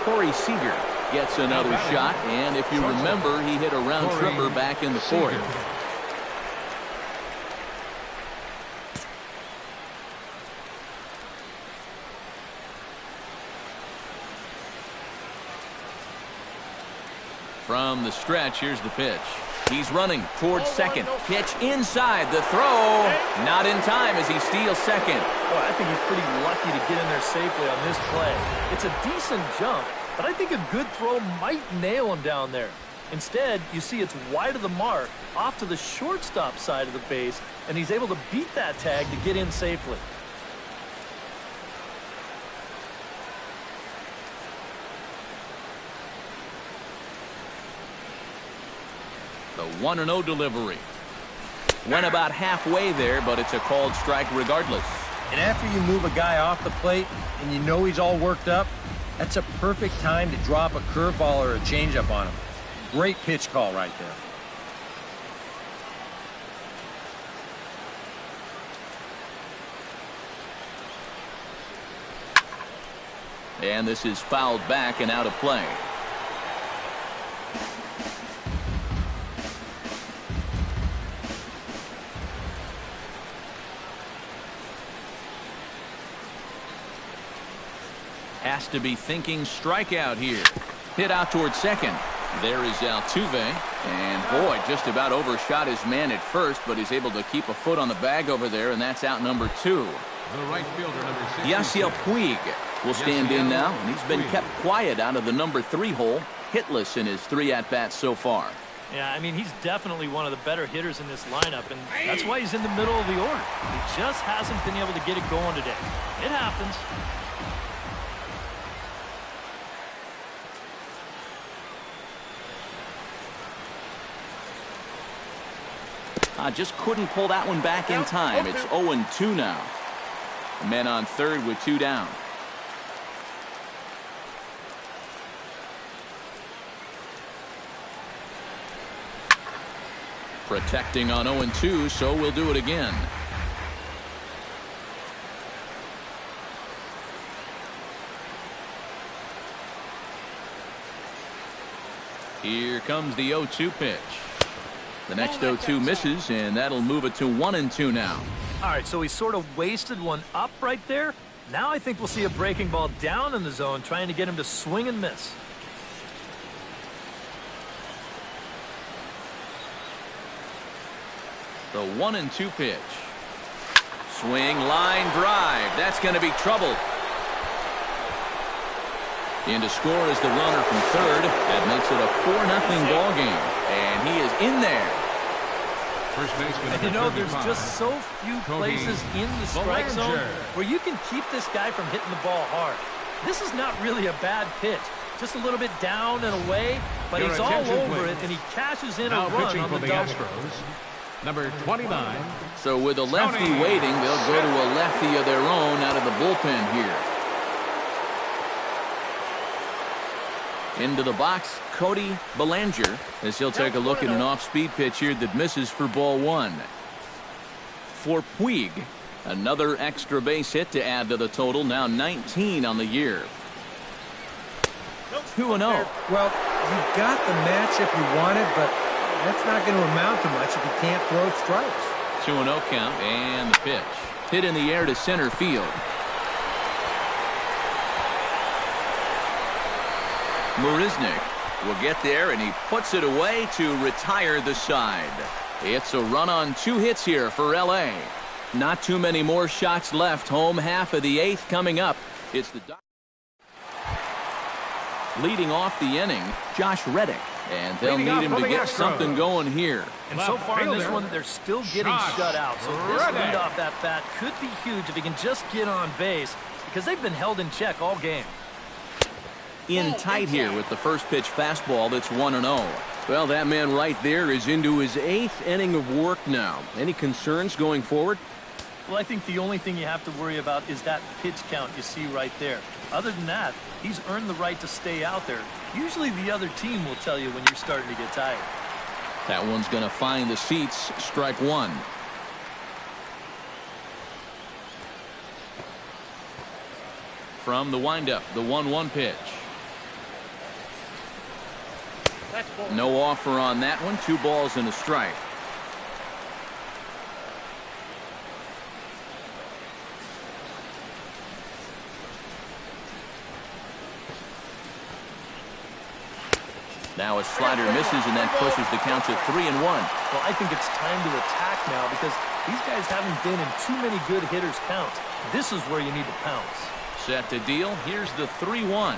Corey Seager gets another shot, and if you remember, he hit a round tripper back in the 4th. From the stretch, here's the pitch. He's running towards second. Pitch inside. The throw. Not in time as he steals second. Well, I think he's pretty lucky to get in there safely on this play. It's a decent jump, but I think a good throw might nail him down there. Instead, you see it's wide of the mark, off to the shortstop side of the base, and he's able to beat that tag to get in safely. The 1-0 delivery. Went about halfway there, but it's a called strike regardless. And after you move a guy off the plate and you know he's all worked up, that's a perfect time to drop a curveball or a changeup on him. Great pitch call right there. And this is fouled back and out of play. Has to be thinking strikeout here. Hit out towards second. There is Altuve. And boy, just about overshot his man at first, but he's able to keep a foot on the bag over there, and that's out number 2. The right fielder, number 6. Yasiel Puig will stand in now, and he's been kept quiet out of the number 3 hole, hitless in his 3 at-bats so far. Yeah, I mean, he's definitely one of the better hitters in this lineup, and that's why he's in the middle of the order. He just hasn't been able to get it going today. It happens. Just couldn't pull that one back in time. It's 0-2 now. Men on third with 2 down. Protecting on 0-2, so we'll do it again. Here comes the 0-2 pitch. The next 0-2 misses, and that'll move it to 1-2 now. All right, so he sort of wasted one up right there. Now I think we'll see a breaking ball down in the zone, trying to get him to swing and miss. The 1-2 pitch. Swing, line, drive. That's going to be trouble. In to score is the runner from third. That makes it a 4-0 ball game. And he is in there. First baseman. And you know, there's just so few places in the strike zone where you can keep this guy from hitting the ball hard. This is not really a bad pitch. Just a little bit down and away, but he's all over it, and he cashes in a run on the double. Number 29. So with a lefty waiting, they'll go to a lefty of their own out of the bullpen here. Into the box, Cody Bellinger, as he'll take a look at an off-speed pitch here that misses for ball 1. For Puig, another extra base hit to add to the total, now 19 on the year. 2-0. Well, you got the matchup you wanted, but that's not going to amount to much if he can't throw strikes. 2-0 count, and the pitch. Hit in the air to center field. Marisnick will get there, and he puts it away to retire the side. It's a run on 2 hits here for L.A. Not too many more shots left. Home half of the 8th coming up. It's the leading off the inning, Josh Reddick. And they'll need him to get something going here. And so far in this one, they're still getting shut out. So this leadoff at bat could be huge if he can just get on base, because they've been held in check all game. In tight here with the first pitch fastball that's 1-0. Well, that man right there is into his 8th inning of work now. Any concerns going forward? Well, I think the only thing you have to worry about is that pitch count you see right there. Other than that, he's earned the right to stay out there. Usually the other team will tell you when you're starting to get tired. That one's going to find the seats. Strike 1. From the windup, the 1-1 pitch. No offer on that one. 2 balls and a strike. Now a slider misses, and that pushes the count to 3-1. Well, I think it's time to attack now, because these guys haven't been in too many good hitters' counts. This is where you need to pounce. Set to deal. Here's the 3-1.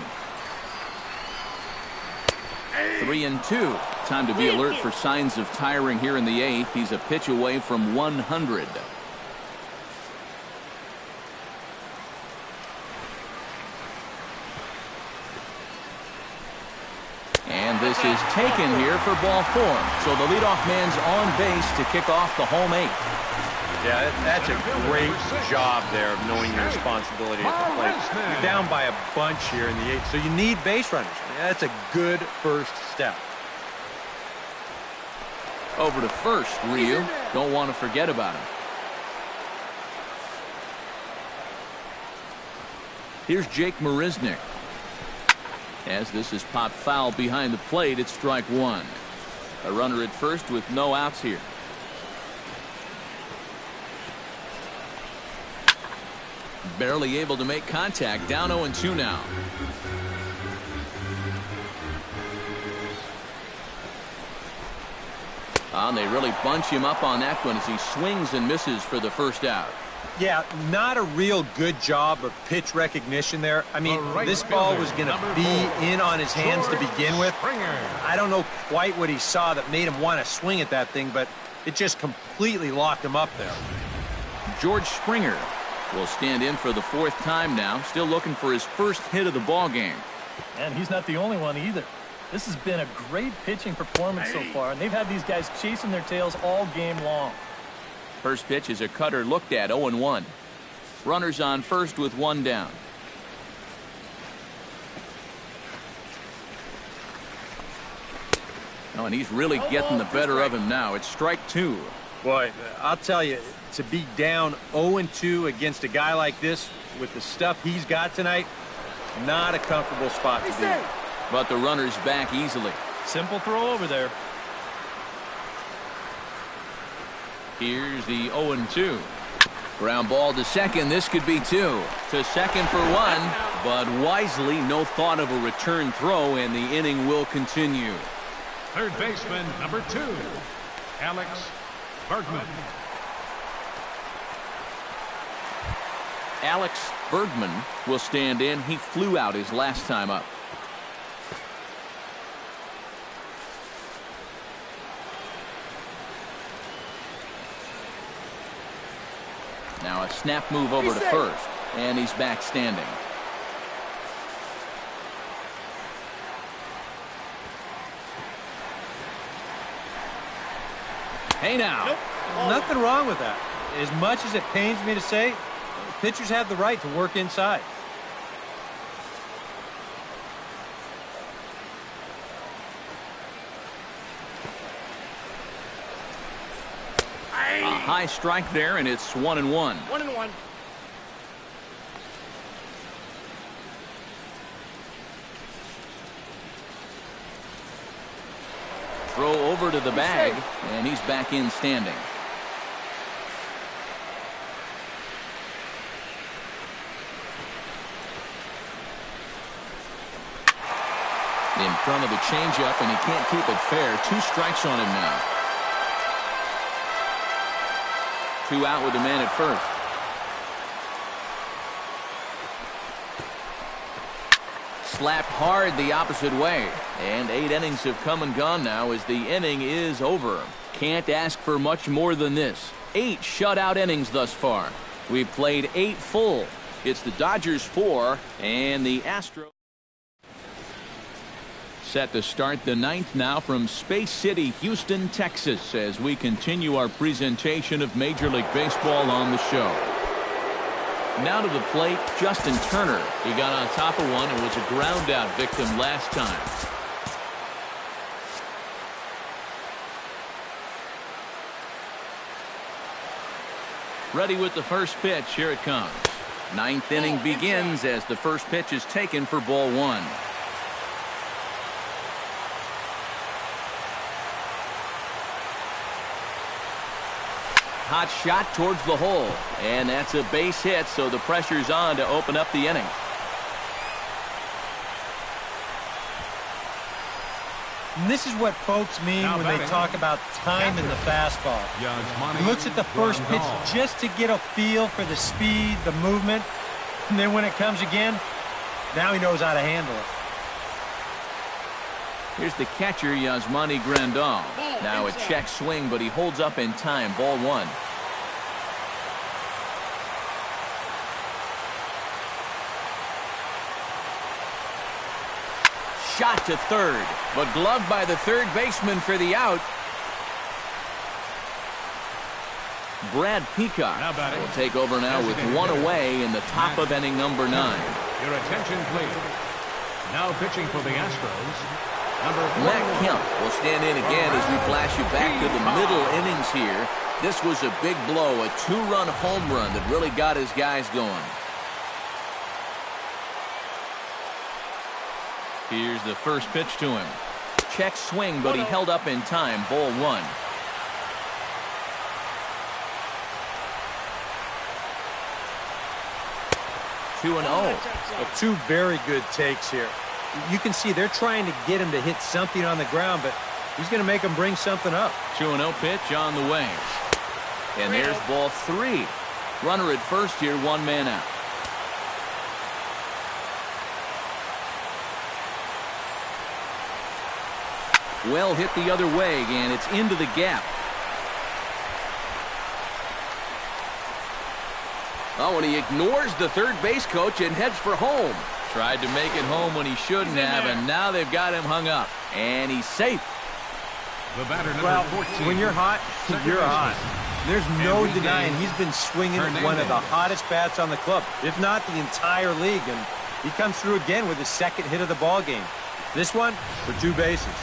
3-2. Time to be alert for signs of tiring here in the 8th. He's a pitch away from 100. And this is taken here for ball 4. So the leadoff man's on base to kick off the home 8th. Yeah, that's a great job there of knowing your responsibility at the plate. You're down by a bunch here in the 8th, so you need base runners. That's a good first step. Over to first, Ryu. Don't want to forget about him. Here's Jake Marisnick. As this is popped foul behind the plate, it's strike 1. A runner at first with no outs here. Barely able to make contact. Down 0-2 now. And they really bunch him up on that one as he swings and misses for the first out. Yeah, not a real good job of pitch recognition there. I mean, this ball was going to be in on his hands to begin with. I don't know quite what he saw that made him want to swing at that thing, but it just completely locked him up there. George Springer will stand in for the 4th time now, still looking for his first hit of the ball game. And he's not the only one either. This has been a great pitching performance so far, and they've had these guys chasing their tails all game long. First pitch is a cutter looked at, 0-1. Runners on first with 1 down. Oh, and he's really getting the better of him now. It's strike 2. Boy, I'll tell you, to be down 0-2 against a guy like this with the stuff he's got tonight, not a comfortable spot to be. But the runner's back easily. Simple throw over there. Here's the 0-2. Ground ball to second. This could be 2. To second for 1. But wisely, no thought of a return throw, and the inning will continue. Third baseman, number 2, Alex Bergman. Alex Bergman will stand in. He flew out his last time up. Now a snap move over to first, and he's back standing. Hey now. Nope. Nothing wrong with that. As much as it pains me to say, pitchers have the right to work inside. A high strike there, and it's 1-1. 1-1. Throw over over to the bag, and he's back in standing. In front of the changeup, and he can't keep it fair. 2 strikes on him now. 2 out with the man at first. Slapped hard the opposite way. And 8 innings have come and gone now as the inning is over. Can't ask for much more than this. 8 shutout innings thus far. We've played 8 full. It's the Dodgers 4 and the Astros. Set to start the 9th now from Space City, Houston, Texas, as we continue our presentation of Major League Baseball on the show. Now to the plate, Justin Turner. He got on top of one and was a ground out victim last time. Ready with the first pitch. Here it comes. 9th inning begins as the first pitch is taken for ball 1. Hot shot towards the hole, and that's a base hit, so the pressure's on to open up the inning. And this is what folks mean when they talk about time in the fastball. He looks at the first pitch just to get a feel for the speed, the movement, and then when it comes again, now he knows how to handle it. Here's the catcher, Yasmani Grandal. Now a check swing, but he holds up in time. Ball 1. Shot to third, but gloved by the third baseman for the out. Brad Peacock will take over now with 1 away in the top of inning number 9. Your attention, please. Now pitching for the Astros. Matt Kemp will stand in again as we flash you back to the middle innings here. This was a big blow, a 2-run home run that really got his guys going. Here's the first pitch to him. Check swing, but he held up in time. Ball 1. Two and 0. Well, 2 very good takes here. You can see they're trying to get him to hit something on the ground, but he's going to make him bring something up. 2-0 pitch on the way. And there's ball 3. Runner at first here, 1 man out. Well hit the other way, and it's into the gap. Oh, and he ignores the third base coach and heads for home. Tried to make it home when he shouldn't have, and now they've got him hung up. And he's safe. The batter, well, 14, when you're hot, you're hot. There's no denying he's been swinging one of the hottest bats on the club, if not the entire league. And he comes through again with his 2nd hit of the ball game. This one for 2 bases.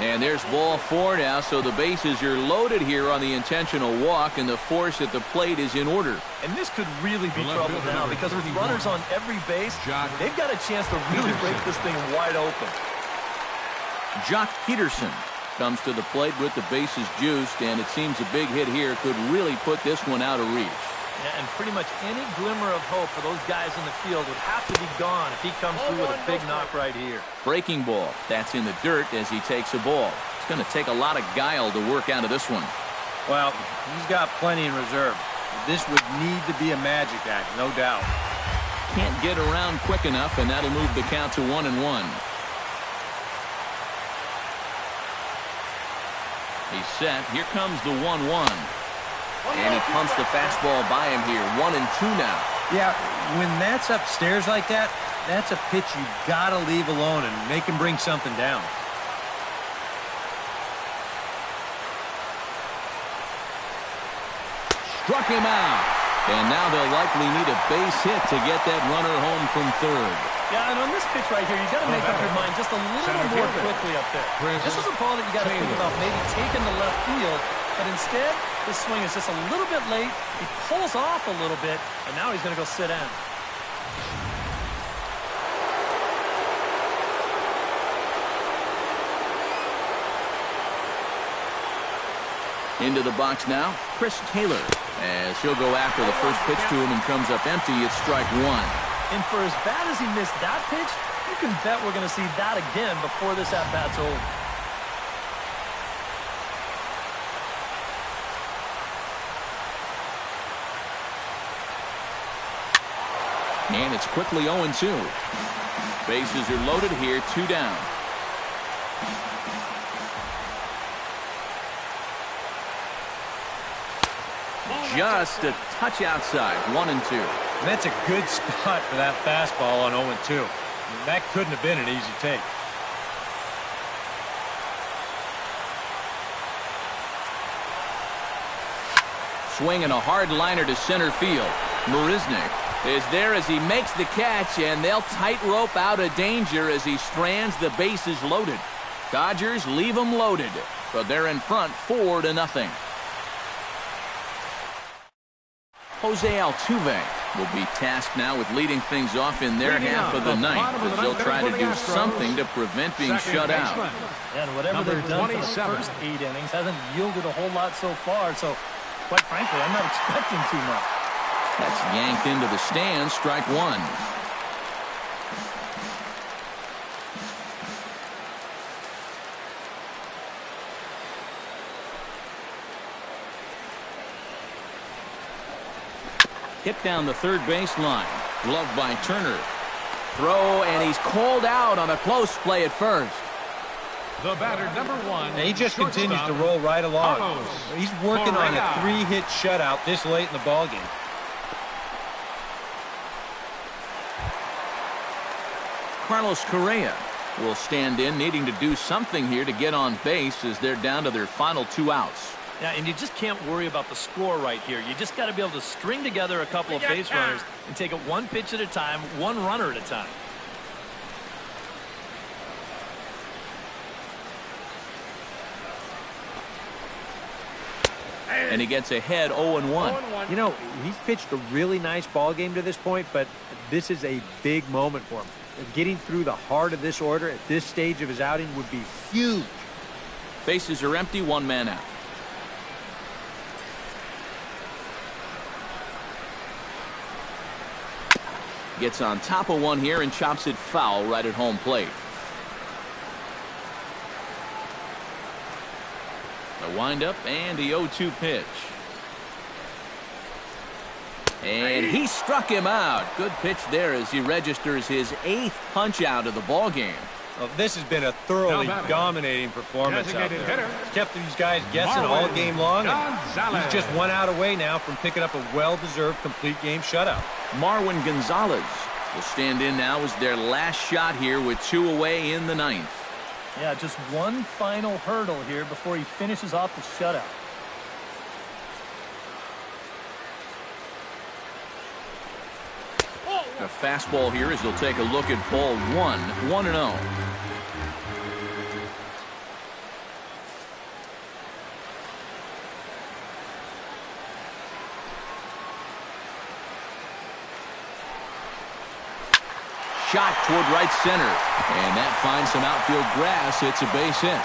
And there's ball 4 now, so the bases are loaded here on the intentional walk, and the force at the plate is in order. And this could really be trouble now, because with runners on every base, they've got a chance to really break this thing wide open. Jock Peterson comes to the plate with the bases juiced, and it seems a big hit here could really put this one out of reach. Yeah, and pretty much any glimmer of hope for those guys in the field would have to be gone if he comes through with a big knock right here. Breaking ball. That's in the dirt as he takes a ball. It's going to take a lot of guile to work out of this one. Well, he's got plenty in reserve. This would need to be a magic act, no doubt. Can't get around quick enough, and that'll move the count to 1-1. He's set. Here comes the 1-1. And he pumps the fastball by him here. 1-2 now. Yeah, when that's upstairs like that, that's a pitch you gotta leave alone and make him bring something down. Struck him out. And now they'll likely need a base hit to get that runner home from third. Yeah, and on this pitch right here, you got to make up your mind just a little more quickly up there. This is a ball that you got to think about maybe taking the left field But instead, his swing is just a little bit late. He pulls off a little bit, and now he's going to go sit down. Into the box now, Chris Taylor. As he'll go after the first pitch to him and comes up empty, it's strike one. And for as bad as he missed that pitch, you can bet we're going to see that again before this at-bat's over. And it's quickly 0-2. Bases are loaded here, 2 down. Just a touch outside, 1-2. And that's a good spot for that fastball on 0-2. That couldn't have been an easy take. Swinging a hard liner to center field. Marisnick is there as he makes the catch, and they'll tightrope out of danger as he strands the bases loaded. Dodgers leave them loaded, but they're in front 4-0. Jose Altuve will be tasked now with leading things off in their half of the ninth, as they'll try to do something to prevent being shut out. And whatever they've done for the first 8 innings hasn't yielded a whole lot so far, so quite frankly, I'm not expecting too much. That's yanked into the stands, strike one. Hit down the third baseline. Gloved by Turner. Throw, and he's called out on a close play at first. The batter, number 1. And he just continues to roll right along. He's working on a 3-hit shutout this late in the ballgame. Carlos Correa will stand in, needing to do something here to get on base as they're down to their final 2 outs. Yeah, and you just can't worry about the score right here. You just got to be able to string together a couple of base runners and take it 1 pitch at a time, 1 runner at a time. And he gets ahead 0-1. You know, he's pitched a really nice ball game to this point, but this is a big moment for him. Getting through the heart of this order at this stage of his outing would be huge. Bases are empty, 1 man out. Gets on top of one here and chops it foul right at home plate. The windup and the 0-2 pitch. And he struck him out. Good pitch there as he registers his 8th punch out of the ball game. Well, this has been a thoroughly dominating performance out there. He's kept these guys guessing all game long, and he's just 1 out away now from picking up a well-deserved complete game shutout. Marwin Gonzalez will stand in now as their last shot here with 2 away in the 9th. Yeah, just 1 final hurdle here before he finishes off the shutout. A fastball here as they'll take a look at ball 1, 1-0. Shot toward right center, and that finds some outfield grass. It's a base hit.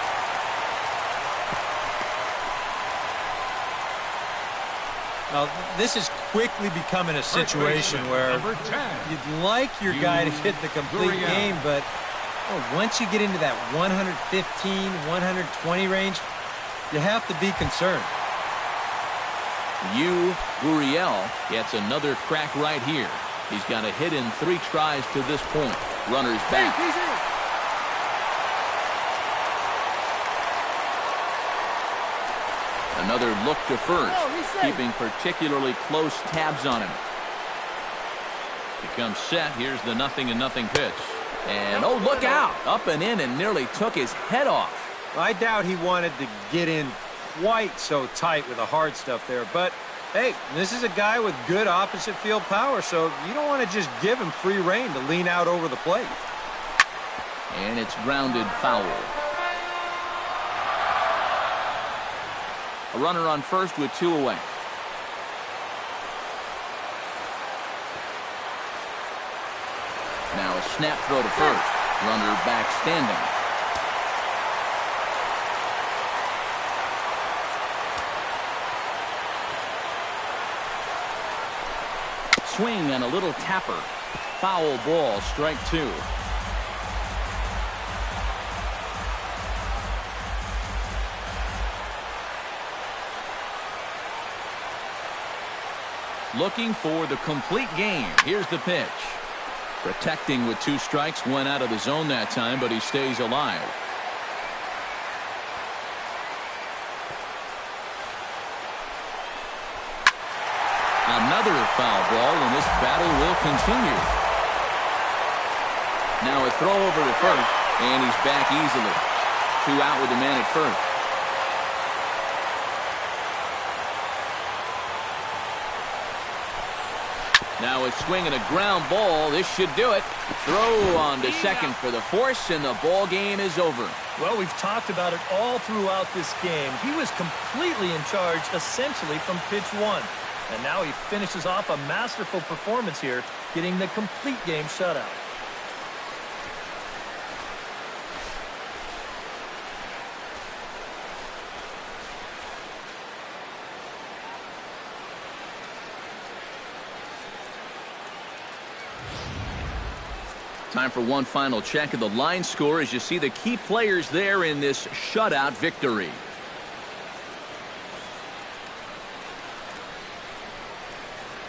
Now, this is quickly becoming a situation where you'd like your guy to hit the complete game, but once you get into that 115, 120 range, you have to be concerned. Gurriel gets another crack right here. He's got a hit in 3 tries to this point. Runners back. Another look to first, keeping particularly close tabs on him. He comes set. Here's the 0-0 pitch. And, oh, look out. Up and in and nearly took his head off. I doubt he wanted to get in quite so tight with the hard stuff there, but hey, this is a guy with good opposite field power, so you don't want to just give him free rein to lean out over the plate. And it's grounded foul. A runner on first with 2 away. Now a snap throw to first. Runner back standing. Swing and a little tapper. Foul ball, strike 2. Looking for the complete game. Here's the pitch. Protecting with 2 strikes, went out of the zone that time, but he stays alive. Another foul ball, and this battle will continue. Now a throw over to first, and he's back easily. 2 out with the man at first. Now a swing and a ground ball. This should do it. Throw on to second for the force, and the ball game is over. Well, we've talked about it all throughout this game. He was completely in charge, essentially, from pitch 1. And now he finishes off a masterful performance here, getting the complete game shutout. Time for one final check of the line score as you see the key players there in this shutout victory.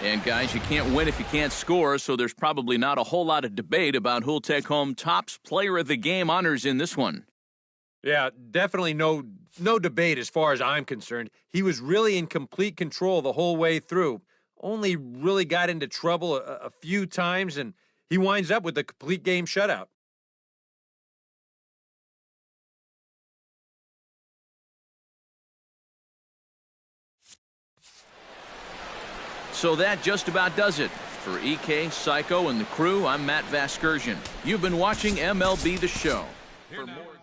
And guys, you can't win if you can't score, so there's probably not a whole lot of debate about who'll take home Topps Player of the Game honors in this one. Yeah, definitely no debate as far as I'm concerned. He was really in complete control the whole way through. Only really got into trouble a few times, and he winds up with a complete game shutout. So that just about does it. For EK, Psycho, and the crew, I'm Matt Vasgersian. You've been watching MLB The Show. For more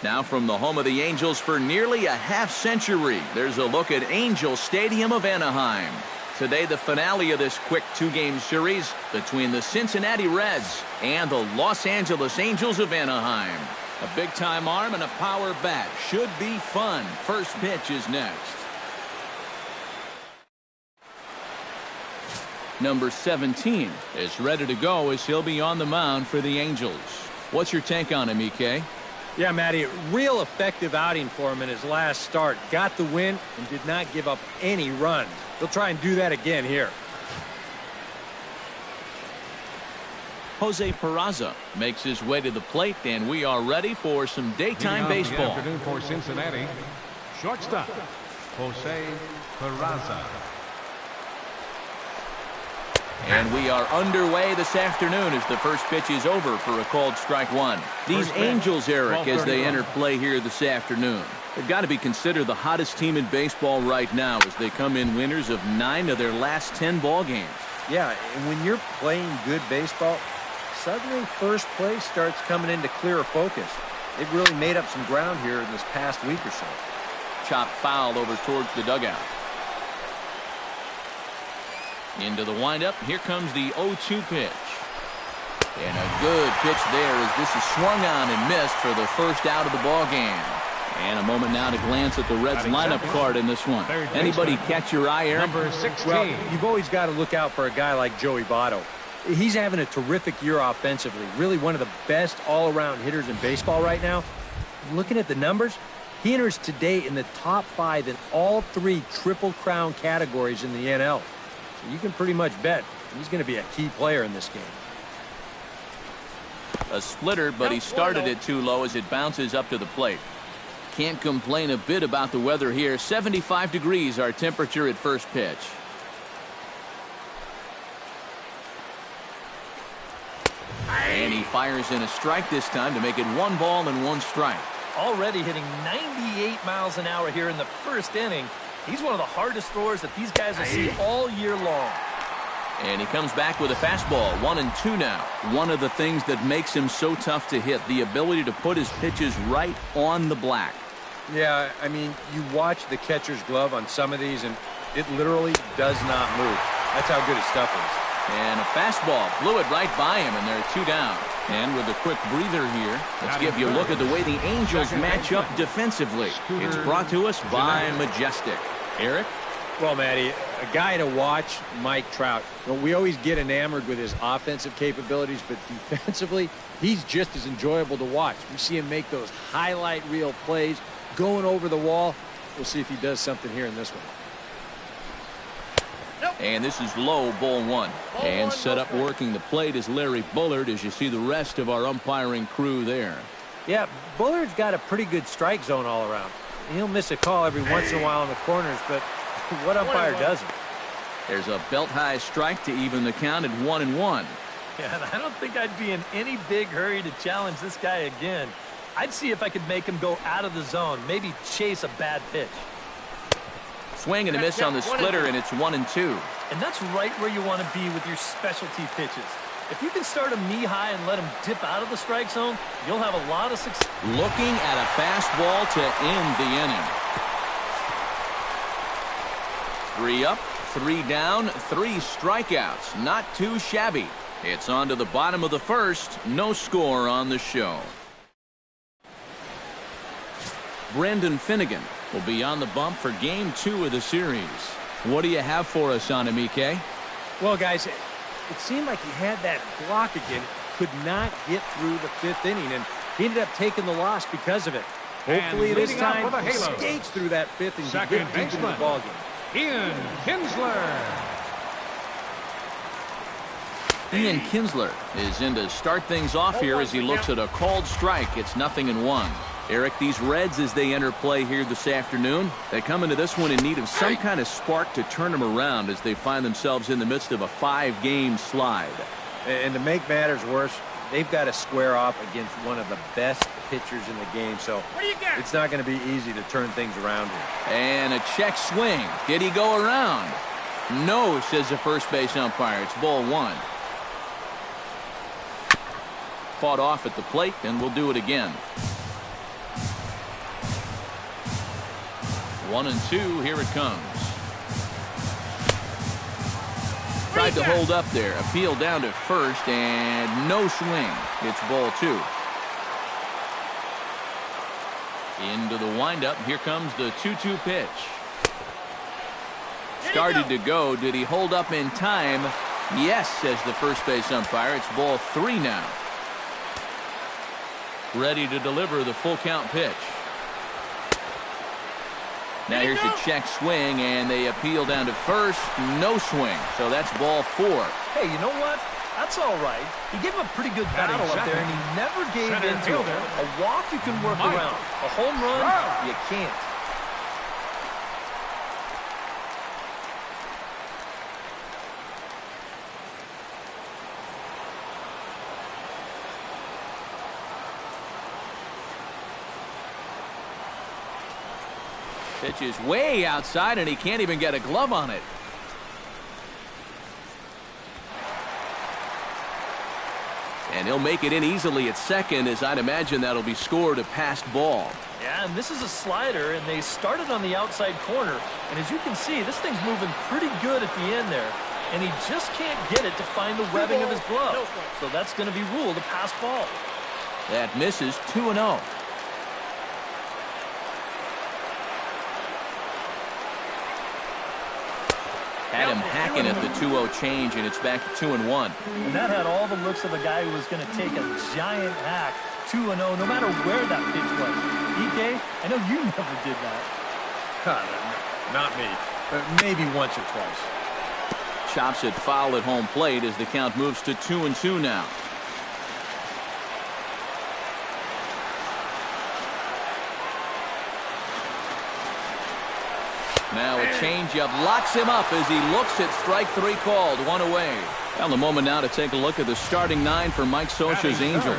Now from the home of the Angels for nearly a half-century, there's a look at Angel Stadium of Anaheim. Today, the finale of this quick two-game series between the Cincinnati Reds and the Los Angeles Angels of Anaheim. A big-time arm and a power bat. Should be fun. First pitch is next. Number 17 is ready to go as he'll be on the mound for the Angels. What's your take on him, EK? Yeah, Matty, real effective outing for him in his last start. Got the win and did not give up any runs. He'll try and do that again here. Jose Peraza makes his way to the plate, and we are ready for some daytime baseball. Afternoon for Cincinnati. Shortstop, Jose Peraza. And we are underway this afternoon as the first pitch is over for a called strike one. These Angels, Eric, as they enter play here this afternoon, they've got to be considered the hottest team in baseball right now as they come in winners of 9 of their last 10 ball games. Yeah, and when you're playing good baseball, suddenly first place starts coming into clearer focus. They've really made up some ground here in this past week or so. Chopped foul over towards the dugout. Into the windup. Here comes the 0-2 pitch. And a good pitch there as this is swung on and missed for the first out of the ball game. And a moment now to glance at the Reds lineup card in this one. Anybody catch your eye, Eric? Number 16. Well, you've always got to look out for a guy like Joey Votto. He's having a terrific year offensively. Really one of the best all-around hitters in baseball right now. Looking at the numbers, he enters today in the top 5 in all 3 Triple Crown categories in the NL. So you can pretty much bet he's going to be a key player in this game. A splitter, but he started it too low as it bounces up to the plate. Can't complain a bit about the weather here. 75 degrees our temperature at first pitch. And he fires in a strike this time to make it 1 ball and 1 strike. Already hitting 98 miles an hour here in the first inning. He's one of the hardest throwers that these guys will see all year long. And he comes back with a fastball. 1-2 now. One of the things that makes him so tough to hit, the ability to put his pitches right on the black. Yeah, I mean, you watch the catcher's glove on some of these, and it literally does not move. That's how good his stuff is. And a fastball blew it right by him, and they're 2 down. And with a quick breather here, let's give you a look at the way the Angels match up defensively. It's brought to us by Majestic. Eric? Well, Matty, a guy to watch, Mike Trout. You know, we always get enamored with his offensive capabilities, but defensively, he's just as enjoyable to watch. We see him make those highlight reel plays, going over the wall. We'll see if he does something here in this one. And this is low, ball 1. And set up working the plate is Larry Bullard as you see the rest of our umpiring crew there. Yeah, Bullard's got a pretty good strike zone all around. He'll miss a call every once in a while in the corners, but what umpire doesn't? There's a belt-high strike to even the count at 1-1. Yeah, and I don't think I'd be in any big hurry to challenge this guy again. I'd see if I could make him go out of the zone, maybe chase a bad pitch. Swing and a miss on the splitter, and it's 1-2. And that's right where you want to be with your specialty pitches. If you can start him knee-high and let him dip out of the strike zone, you'll have a lot of success. Looking at a fastball to end the inning. 3 up, 3 down, 3 strikeouts. Not too shabby. It's on to the bottom of the first. No score on the show. Brendan Finnegan will be on the bump for game 2 of the series. What do you have for us on him, EK? Well, guys, it seemed like he had that block again. Could not get through the 5th inning, and he ended up taking the loss because of it. Hopefully this time he skates through that 5th and get deep into the ballgame. Ian Kinsler. Ian Kinsler is in to start things off here as he looks at a called strike. It's 0-1. Eric, these Reds, as they enter play here this afternoon, they come into this one in need of some kind of spark to turn them around as they find themselves in the midst of a 5-game slide. And to make matters worse, they've got to square off against one of the best pitchers in the game, so it's not going to be easy to turn things around here. And a check swing. Did he go around? No, says the first base umpire. It's ball 1. Fought off at the plate, and we'll do it again. 1-2, here it comes. Tried to hold up there. Appeal down to first, and no swing. It's ball 2. Into the windup. Here comes the 2-2 pitch. Started to go. Did he hold up in time? Yes, says the first base umpire. It's ball 3 now. Ready to deliver the full count pitch. Now here's a check swing, and they appeal down to first. No swing, so that's ball 4. Hey, you know what? That's all right. He gave him a pretty good battle up there, and he never gave in to it. A walk you can work around. A home run, you can't. Pitch is way outside, and he can't even get a glove on it. And he'll make it in easily at second, as I'd imagine that'll be scored a passed ball. Yeah, and this is a slider, and they started on the outside corner. And as you can see, this thing's moving pretty good at the end there. And he just can't get it to find the webbing of his glove. So that's going to be ruled a pass ball. That misses. 2-0. Had him hacking at the 2-0 change, and it's back to 2-1. And that had all the looks of a guy who was going to take a giant hack. 2-0, no matter where that pitch was. EK, I know you never did that. Not me. Maybe once or twice. Chops it foul at home plate as the count moves to 2-2 now. Now a changeup locks him up as he looks at strike 3 called. 1 away. Well, the moment now to take a look at the starting 9 for Mike Scioscia's Angels.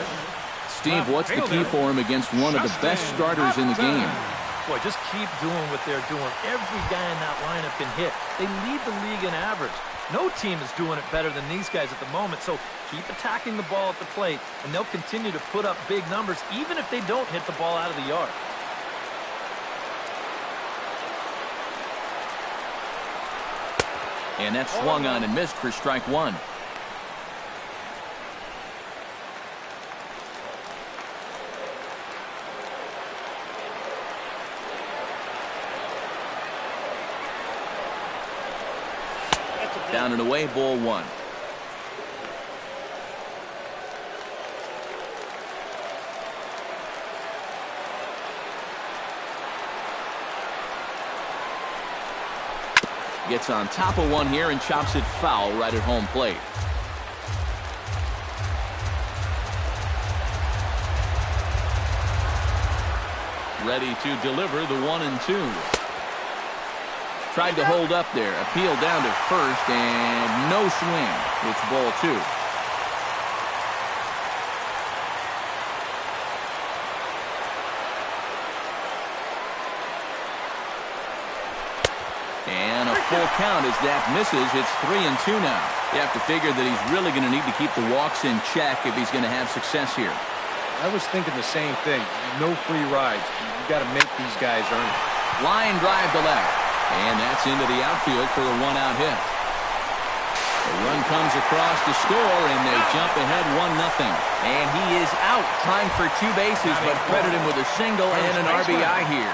Steve, what's the key for him against one of the best starters in the game? Boy, just keep doing what they're doing. Every guy in that lineup can hit. They lead the league in average. No team is doing it better than these guys at the moment, so keep attacking the ball at the plate, and they'll continue to put up big numbers even if they don't hit the ball out of the yard. And that's swung on and missed for strike 1. Down and away, ball 1. Gets on top of one here and chops it foul right at home plate. Ready to deliver the 1-2. Tried to hold up there. Appeal down to first, and no swing. It's ball 2. And a full count as that misses. It's 3-2 now. You have to figure that he's really going to need to keep the walks in check if he's going to have success here. I was thinking the same thing. No free rides. You got to make these guys earn it. Line drive to left. And that's into the outfield for a 1-out hit. The run comes across to score, and they jump ahead 1-0. And he is out trying for 2 bases, but credit him with a single and an RBI here.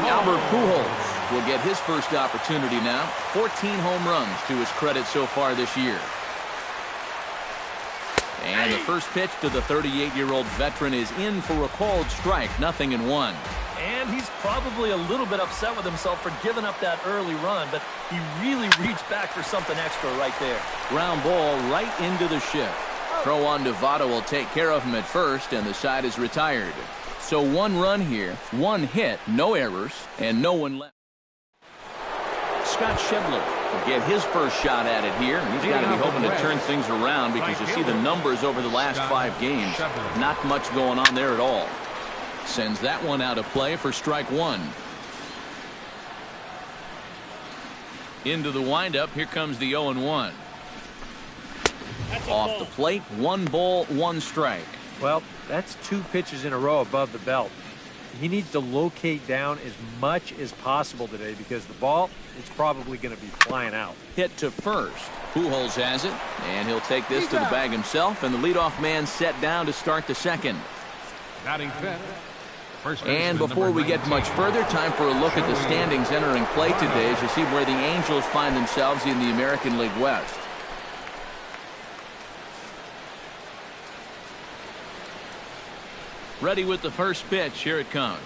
Albert Pujols will get his first opportunity now. 14 home runs to his credit so far this year. And the first pitch to the 38-year-old veteran is in for a called strike. 0-1. And he's probably a little bit upset with himself for giving up that early run, but he really reached back for something extra right there. Ground ball right into the shift. Throw on Nevada will take care of him at first, and the side is retired. So 1 run here, 1 hit, no errors, and no one left. Scott Schebler will get his first shot at it here, and he's got to be hoping to turn things around because you see the numbers over the last 5 games. Not much going on there at all. Sends that one out of play for strike 1. Into the windup. Here comes the 0-1. Off the plate. 1 ball, 1 strike. Well, that's 2 pitches in a row above the belt. he needs to locate down as much as possible today because the ball, it's probably going to be flying out. Hit to first. Pujols has it, and he'll take this to the bag himself, and the leadoff man set down to start the second. Batting fifth. And before we get much further, time for a look at the standings entering play today as you see where the Angels find themselves in the American League West. Ready with the first pitch. Here it comes.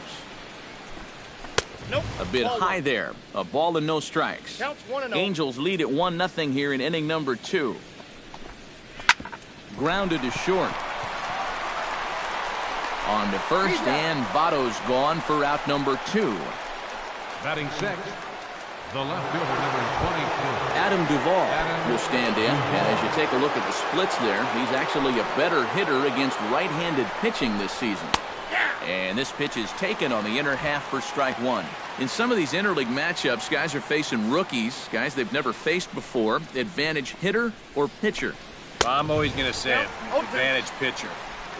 Nope. A bit high there. A ball and no strikes. Counts 1-0. Angels lead at 1-0 here in inning number 2. Grounded to short. On to first, and Votto's gone for out number 2. Batting sixth, the left fielder, number 22. Adam Duvall will stand in, and as you take a look at the splits there, he's actually a better hitter against right-handed pitching this season. And this pitch is taken on the inner half for strike 1. In some of these interleague matchups, guys are facing rookies, guys they've never faced before. Advantage hitter or pitcher? I'm always going to say it, advantage pitcher.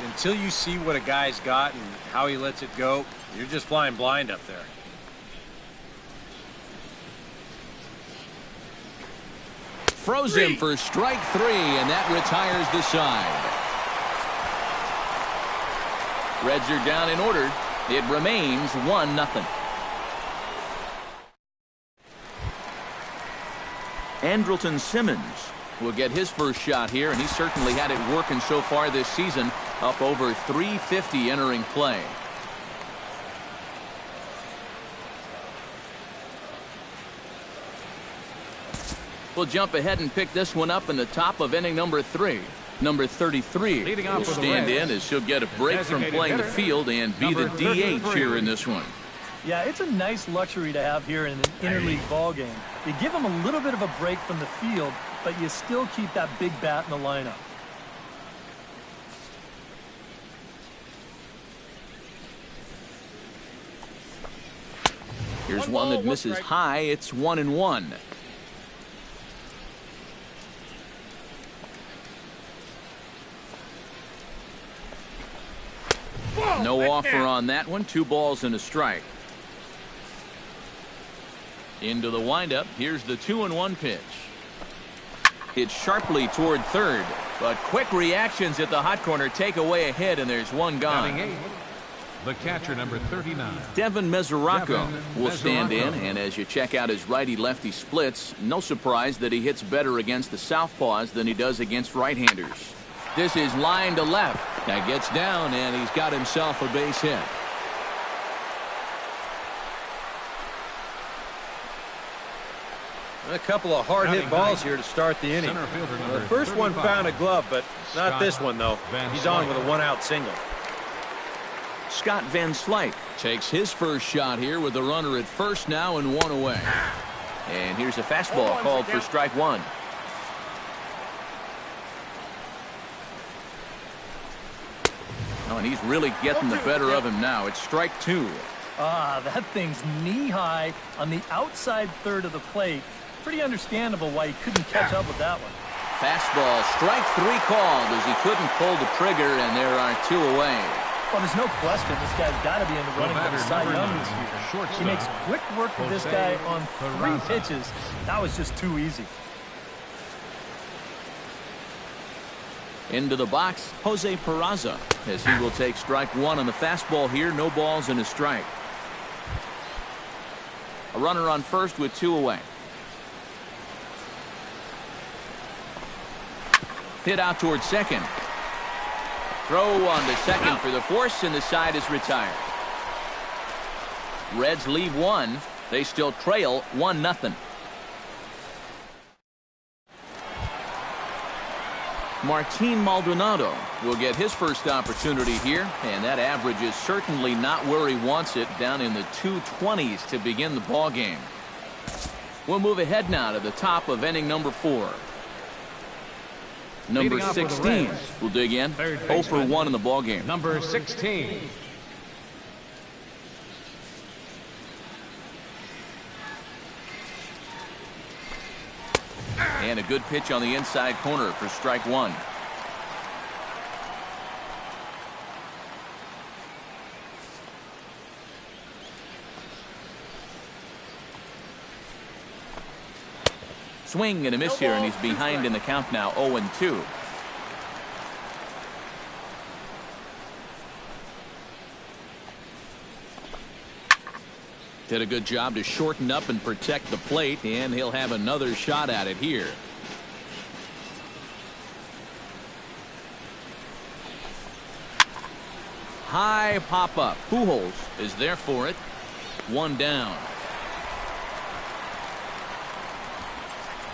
Until you see what a guy's got and how he lets it go, you're just flying blind up there. Throws him for strike 3, and that retires the side. Reds are down in order. It remains 1-0. Andrelton Simmons will get his first shot here, and he certainly had it working so far this season, up over 350 entering play. We'll jump ahead and pick this one up in the top of inning number 3. Number 33 will stand in as she'll get a break from playing the field and be the DH here in this one. Yeah, it's a nice luxury to have here in an interleague ball game. You give them a little bit of a break from the field, but you still keep that big bat in the lineup. Here's one that misses high. It's 1-1. No offer on that one. 2 balls and a strike. Into the windup. Here's the 2-1 pitch. Hit sharply toward third, but quick reactions at the hot corner take away a hit, and there's one gone. The catcher, number 39. Devin Mesoraco will stand in, and as you check out his righty-lefty splits, no surprise that he hits better against the southpaws than he does against right-handers. This is line to left. Now gets down, and he's got himself a base hit. A couple of hard-hit balls here to start the inning. The first one found a glove, but not this one, though. He's on with a 1-out single. Scott Van Slyke takes his first shot here with the runner at first now and 1 away. And here's a fastball called for strike 1. Oh, and he's really getting the better of him now. It's strike 2. That thing's knee-high on the outside third of the plate. Pretty understandable why he couldn't catch up with that one. Fastball, strike 3 called as he couldn't pull the trigger, and there are 2 away. Well, there's no question this guy's got to be in the running for the Cy Young this year. He makes quick work with this guy on 3 pitches. That was just too easy. Into the box, Jose Peraza, as he will take strike 1 on the fastball here. No balls and a strike. A runner on first with 2 away. Hit out towards second. Throw on to second for the force, and the side is retired. Reds leave 1. They still trail 1-0. Martin Maldonado will get his first opportunity here, and that average is certainly not where he wants it, down in the 220s to begin the ball game. We'll move ahead now to the top of inning number 4. Number 16 will dig in. 0 for 1 in the ball game. Number 16. And a good pitch on the inside corner for strike 1. Swing and a miss here, and he's behind in the count now, 0-2. Did a good job to shorten up and protect the plate, and he'll have another shot at it here. High pop-up. Pujols is there for it. One down.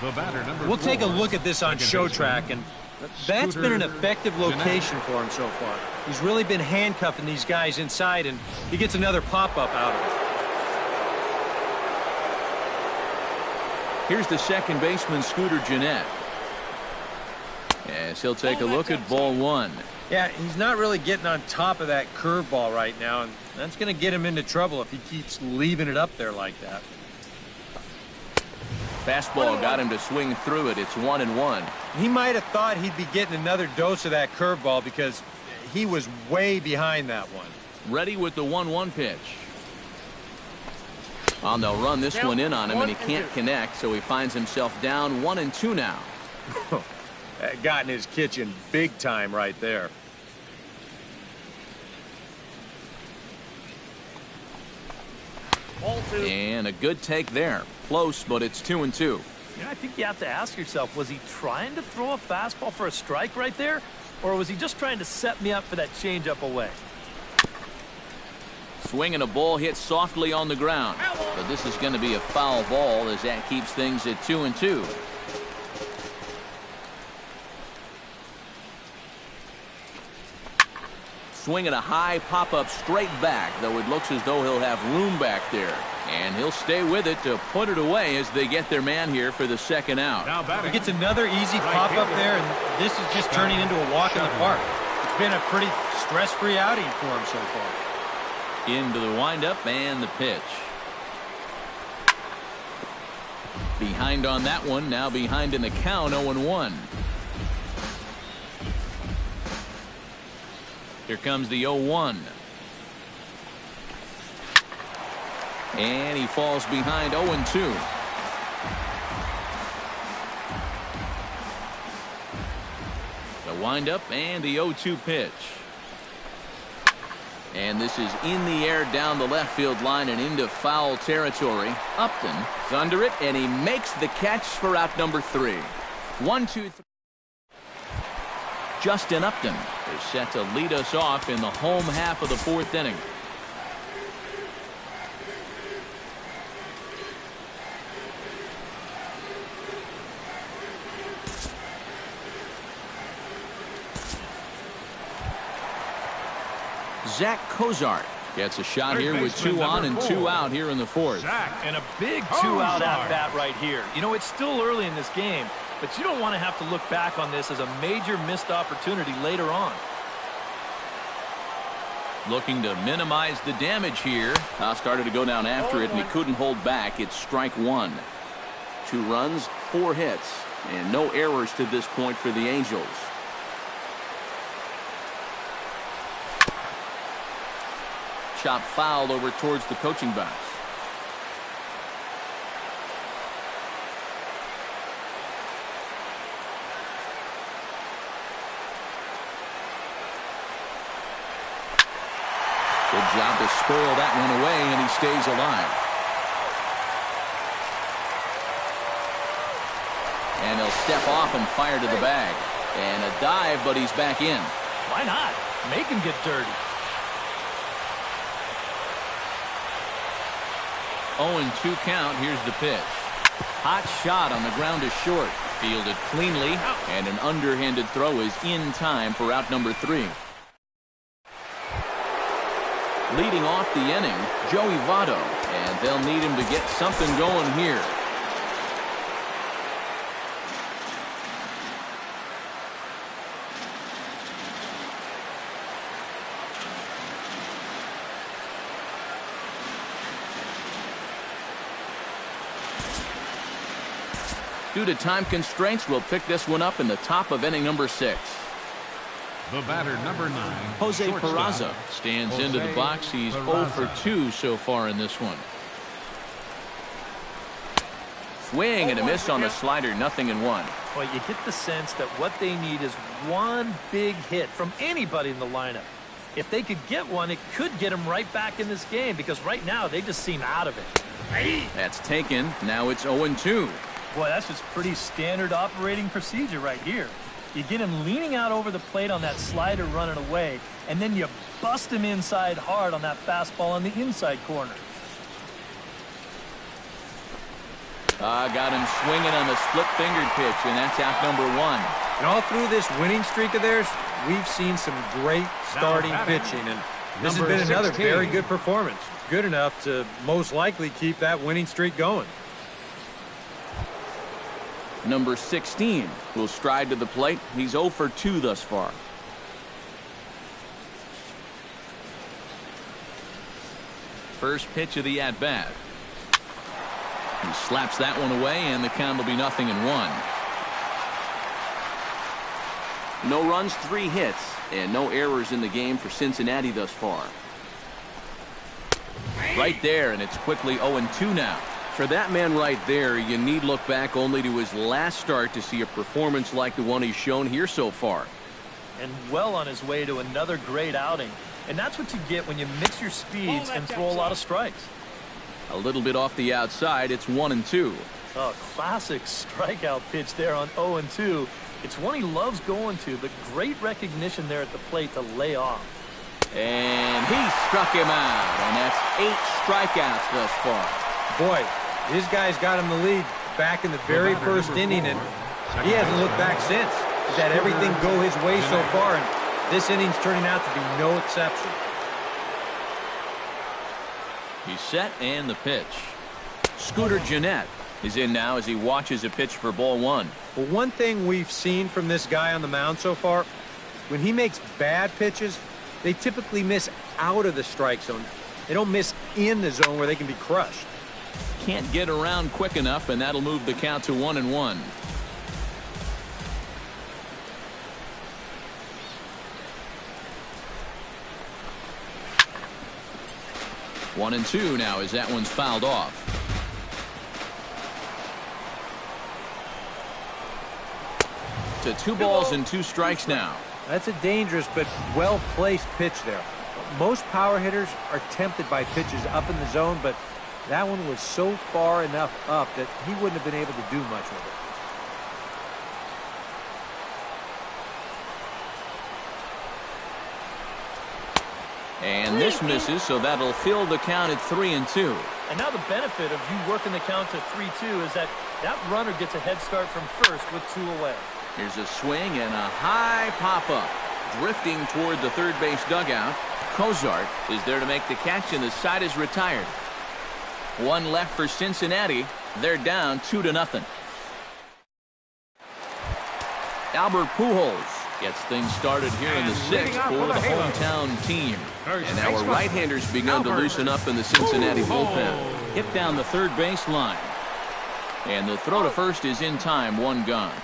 The batter, number We'll 4. take a look at this on Show Track, and that's been an effective location for him so far. He's really been handcuffing these guys inside, and he gets another pop-up out of it. Here's the second baseman, Scooter Gennett. As he'll take a look at ball 1. Yeah, he's not really getting on top of that curveball right now, and that's going to get him into trouble if he keeps leaving it up there like that. Fastball got him to swing through it. It's 1-1. He might have thought he'd be getting another dose of that curveball because he was way behind that one. Ready with the 1-1 pitch. Well, they'll run this one in on him, and he can't connect, so he finds himself down 1-2 now. That got in his kitchen big time right there. And a good take there. Close, but it's 2-2. You know, I think you have to ask yourself, was he trying to throw a fastball for a strike right there? Or was he just trying to set me up for that changeup away? Swinging a ball hit softly on the ground. But this is going to be a foul ball as that keeps things at 2-2. Swinging a high pop-up straight back, though it looks as though he'll have room back there. And he'll stay with it to put it away as they get their man here for the second out. Now batting. He gets another easy pop-up there, and this is just turning into a walk in the park. It's been a pretty stress-free outing for him so far. Into the windup and the pitch. Behind on that one, now behind in the count, 0-1. Here comes the 0-1. And he falls behind 0-2. The windup and the 0-2 pitch. And this is in the air down the left field line and into foul territory. Upton is under it, and he makes the catch for out number 3. 1-2-3. Justin Upton is set to lead us off in the home half of the 4th inning. Zach Cozart gets a shot here with 2 on and 2 out here in the 4th. And a big 2-out at-bat right here. You know, it's still early in this game, but you don't want to have to look back on this as a major missed opportunity later on. Looking to minimize the damage here. Started to go down after it, and he couldn't hold back. It's strike 1. 2 runs, 4 hits, and no errors to this point for the Angels. Shot fouled over towards the coaching box. Good job to spoil that one away, and he stays alive. And he'll step off and fire to the bag. And a dive, but he's back in. Why not? Make him get dirty. 0-2 count. Here's the pitch. Hot shot on the ground to short. Fielded cleanly, and an underhanded throw is in time for out number 3. Leading off the inning, Joey Votto, and they'll need him to get something going here. Due to time constraints, we'll pick this one up in the top of inning number 6. The batter, number 9, Jose shortstop, Peraza stands into the box. He's 0 for 2 so far in this one. swing and a miss on the slider, 0-1. Well, you get the sense that what they need is one big hit from anybody in the lineup. If they could get one, it could get them right back in this game, because right now they just seem out of it. That's taken. Now it's 0-2. Boy, that's just pretty standard operating procedure right here. You get him leaning out over the plate on that slider running away, and then you bust him inside hard on that fastball on the inside corner. Got him swinging on the split-fingered pitch, and that's out number 1. And all through this winning streak of theirs, we've seen some great starting pitching, and this has been another very good performance. Good enough to most likely keep that winning streak going. Number 16 will stride to the plate. He's 0 for 2 thus far. First pitch of the at-bat. He slaps that one away, and the count will be 0-1. No runs, 3 hits, and no errors in the game for Cincinnati thus far. Right there, and it's quickly 0-2 now. For that man right there, you need look back only to his last start to see a performance like the one he's shown here so far. And well on his way to another great outing. And that's what you get when you mix your speeds and throw a lot of strikes. A little bit off the outside, it's 1-2. A classic strikeout pitch there on 0-2. It's one he loves going to, but great recognition there at the plate to lay off. And he struck him out, and that's 8 strikeouts thus far. Boy, this guy's got him the lead back in the very first inning, and he hasn't looked back since. He's had everything go his way so far, and this inning's turning out to be no exception. He's set, and the pitch. Scooter Gennett is in now as he watches a pitch for ball 1. Well, one thing we've seen from this guy on the mound so far, when he makes bad pitches, they typically miss out of the strike zone. They don't miss in the zone where they can be crushed. Can't get around quick enough, and that'll move the count to 1-1. One and 2 now as that one's fouled off. To 2 balls and 2 strikes now. That's a dangerous but well-placed pitch there. Most power hitters are tempted by pitches up in the zone, but that one was so far enough up that he wouldn't have been able to do much with it. And this misses, so that'll fill the count at 3-2. And now the benefit of you working the count to 3-2 is that runner gets a head start from first with 2 away. Here's a swing and a high pop-up. Drifting toward the third base dugout. Cozart is there to make the catch, and the side is retired. 1 left for Cincinnati. They're down 2-0. Albert Pujols gets things started here in the 6th for the hometown team. And our right-handers begun to loosen up in the Cincinnati bullpen. Hit down the third base line. And the throw to first is in time, 1 gone.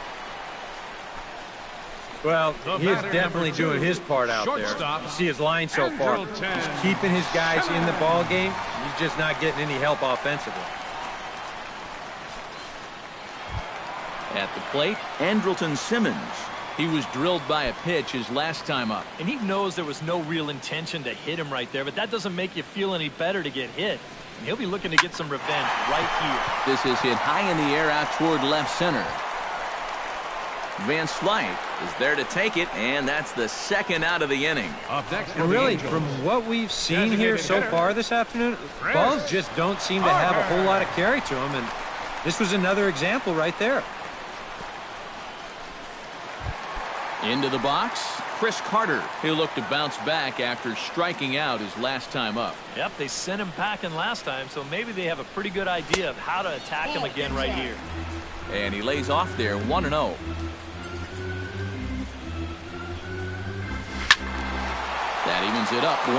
Well, he is definitely doing his part out there. You see his line so far. He's keeping his guys in the ball game. He's just not getting any help offensively. At the plate, Andrelton Simmons. He was drilled by a pitch his last time up. And he knows there was no real intention to hit him right there, but that doesn't make you feel any better to get hit. And he'll be looking to get some revenge right here. This is hit high in the air out toward left center. Van Slyke is there to take it, and that's the 2nd out of the inning. And really, from what we've seen here so far this afternoon, balls just don't seem to have a whole lot of carry to them, and this was another example right there. Into the box, Chris Carter. He'll look to bounce back after striking out his last time up. Yep, they sent him packing last time, so maybe they have a pretty good idea of how to attack him again right here. And he lays off there, 1-0. That evens it up, 1-1.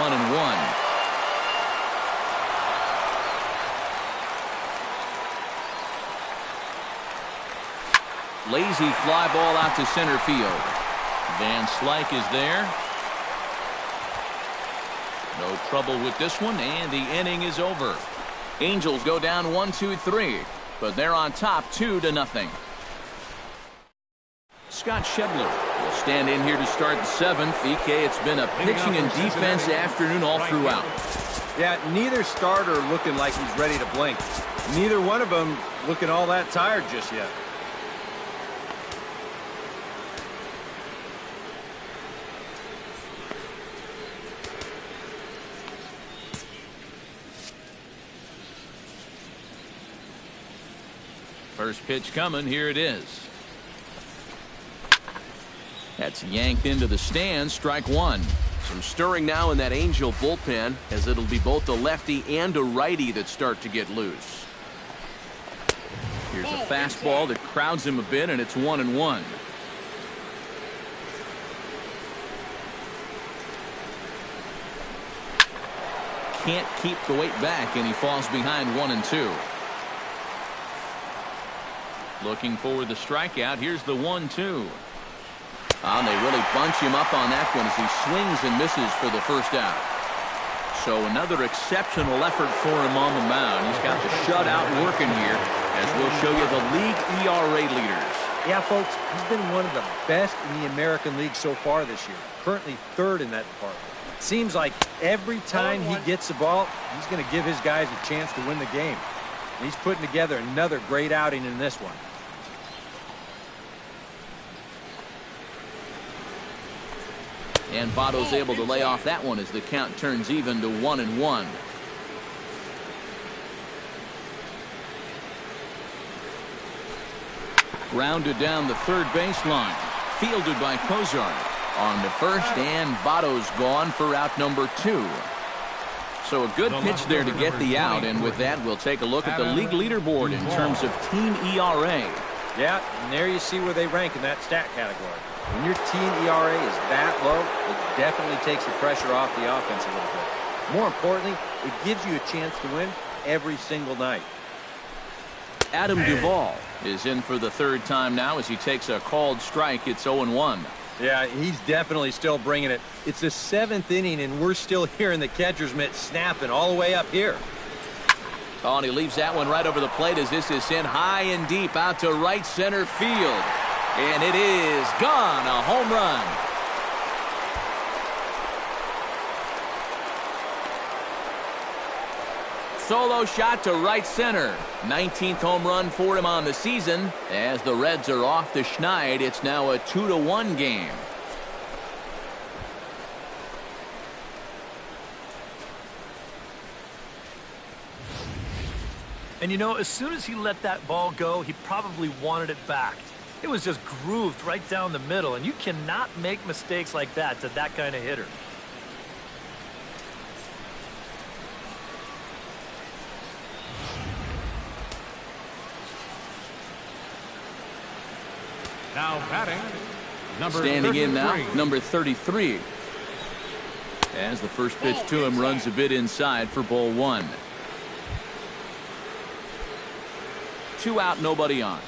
Lazy fly ball out to center field. Van Slyke is there. No trouble with this one, and the inning is over. Angels go down 1-2-3. but they're on top 2-0. Scott Shedler will stand in here to start the 7th. EK, it's been a pitching and defense afternoon all throughout. Yeah, neither starter looking like he's ready to blink. Neither one of them looking all that tired just yet. First pitch coming. Here it is. That's yanked into the stands. Strike one. Some stirring now in that Angel bullpen, as it'll be both a lefty and a righty that start to get loose. Here's a fastball that crowds him a bit, and it's 1-1. Can't keep the weight back, and he falls behind 1-2. Looking for the strikeout. Here's the 1-2. And they really bunch him up on that one as he swings and misses for the first out. So another exceptional effort for him on the mound. He's got the shutout working here, as we'll show you the league ERA leaders. Yeah, folks, he's been one of the best in the American League so far this year. Currently 3rd in that department. It seems like every time he gets the ball, he's going to give his guys a chance to win the game. And he's putting together another great outing in this one. And Votto's able to lay off that one as the count turns even to 1-1. Grounded down the third baseline. Fielded by Kozar. On to first, and Votto's gone for out number 2. So a good pitch there to get the out, and with that we'll take a look at the league leaderboard in terms of team ERA. Yeah, and there you see where they rank in that stat category. When your team ERA is that low, it definitely takes the pressure off the offense a little bit. More importantly, it gives you a chance to win every single night. Adam Duvall is in for the 3rd time now as he takes a called strike. It's 0-1. Yeah, he's definitely still bringing it. It's the 7th inning, and we're still hearing the catcher's mitt snapping all the way up here. Oh, and he leaves that one right over the plate as this is sent high and deep out to right center field. And it is gone. A home run. Solo shot to right center. 19th home run for him on the season. As the Reds are off the schneid, it's now a 2-1 game. And you know, as soon as he let that ball go, he probably wanted it back. It was just grooved right down the middle, and you cannot make mistakes like that to that kind of hitter. Now batting, number Standing 33. in now, number 33. As the first pitch to him runs a bit inside for ball 1. 2 out, nobody on.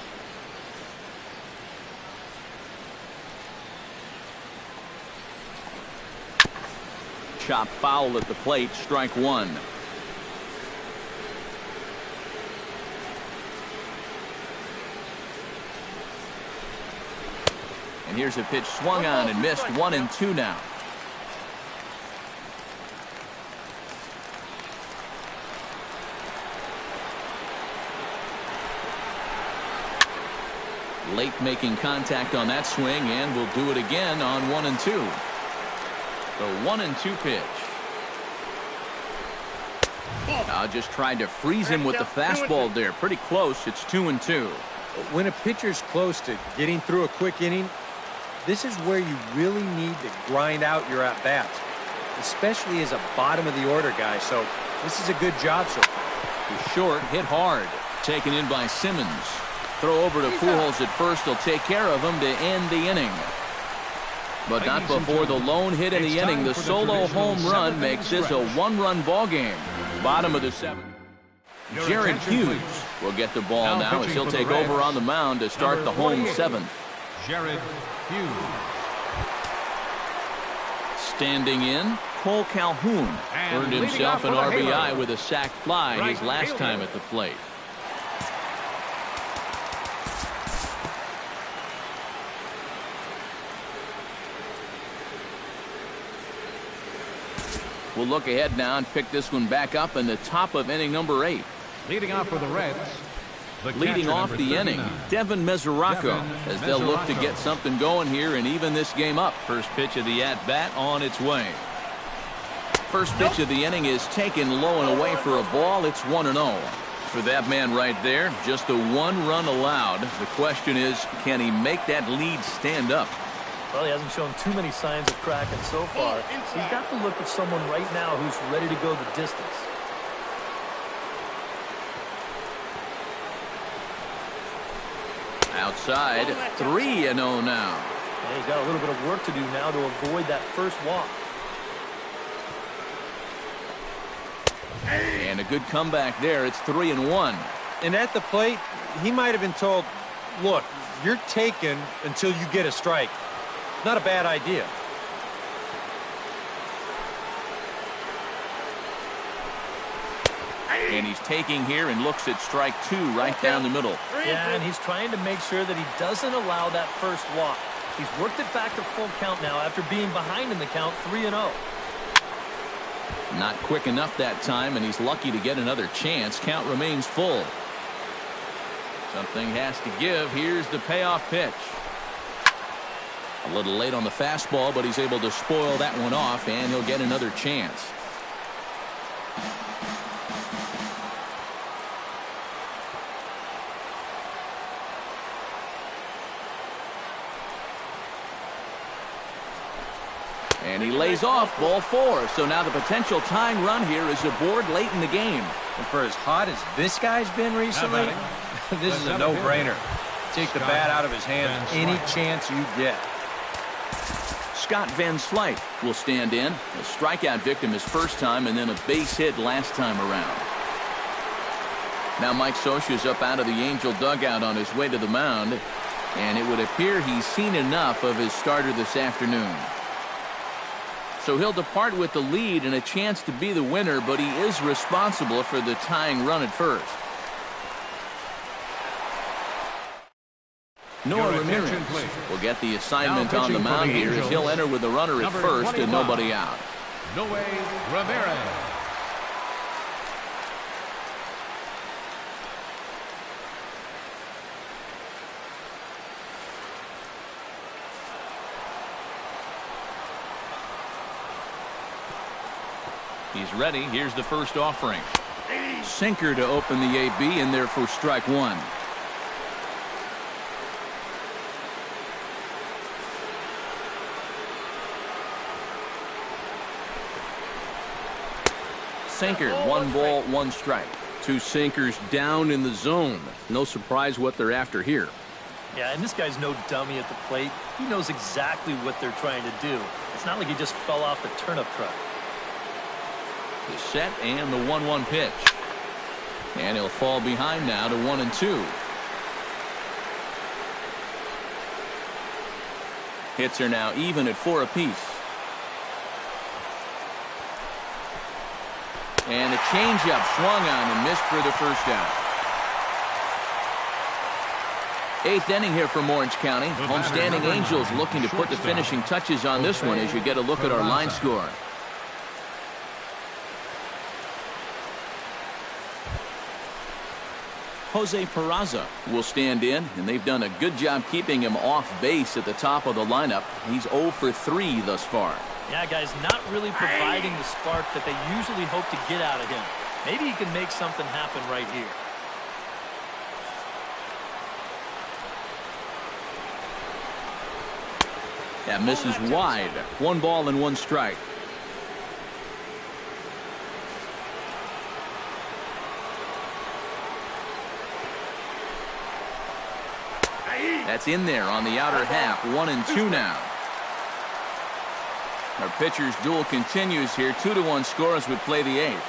Chop foul at the plate, strike 1. And here's a pitch swung on and missed. 1-2 now. Late making contact on that swing, and will do it again on 1-2. The 1-2 pitch. Just tried to freeze him with the fastball there. Pretty close. It's 2-2. When a pitcher's close to getting through a quick inning, this is where you really need to grind out your at-bats, especially as a bottom-of-the-order guy. So this is a good job so far. He's short, hit hard. Taken in by Simmons. Throw over to Pujols at first. He'll take care of him to end the inning. But not before the lone hit in the inning. The solo home run makes this a 1-run ball game. Bottom of the 7th. Jared Hughes will get the ball now as he'll take over on the mound to start the home 7th. Jared Hughes. Standing in, Cole Calhoun earned himself an RBI with a sac fly his last time at the plate. We'll look ahead now and pick this one back up in the top of inning number 8. Leading off for the Reds. Leading off the inning, Devin Mesoraco, as they'll look to get something going here and even this game up. First pitch of the at-bat on its way. First pitch of the inning is taken low and away for a ball. It's 1-0. For that man right there, just the 1 run allowed. The question is, can he make that lead stand up? Well, he hasn't shown too many signs of cracking so far. He's got the look of someone right now who's ready to go the distance. Outside, 3-0 now. Yeah, he's got a little bit of work to do now to avoid that first walk. And a good comeback there. It's 3-1. And at the plate, he might have been told, look, you're taken until you get a strike. Not a bad idea. And he's taking here and looks at strike 2 right down the middle. Yeah, and he's trying to make sure that he doesn't allow that first walk. He's worked it back to full count now after being behind in the count 3-0. Not quick enough that time, and he's lucky to get another chance. Count remains full. Something has to give. Here's the payoff pitch. A little late on the fastball, but he's able to spoil that one off, and he'll get another chance. And he lays off, ball 4. So now the potential tying run here is aboard late in the game. And for as hot as this guy's been recently, this is a no-brainer. Take the bat out of his hands any chance you get. Scott Van Slyke will stand in. A strikeout victim his first time, and then a base hit last time around. Now Mike Scioscia's up out of the Angel dugout on his way to the mound, and it would appear he's seen enough of his starter this afternoon. So he'll depart with the lead and a chance to be the winner, but he is responsible for the tying run at first. Noah Ramirez will get the assignment on the mound here as he'll enter with the runner at first and nobody out. Noah Ramirez. He's ready. Here's the first offering. Sinker to open the AB, and there for strike 1. Sinker, 1 ball, 1 strike. 2 sinkers down in the zone. No surprise what they're after here. Yeah, and this guy's no dummy at the plate. He knows exactly what they're trying to do. It's not like he just fell off the turnip truck. The set and the 1-1 pitch. And he'll fall behind now to 1-2. Hits are now even at 4 apiece. And a changeup swung on and missed for the first out. 8th inning here from Orange County. Homestanding Angels looking to put the finishing touches on this one as you get a look at our line score. Jose Peraza will stand in, and they've done a good job keeping him off base at the top of the lineup. He's 0 for 3 thus far. Yeah, guys, not really providing the spark that they usually hope to get out of him. Maybe he can make something happen right here. That misses wide. 1 ball and 1 strike. That's in there on the outer half. 1-2 now. Our pitcher's duel continues here. 2-1 score as we play the 8th.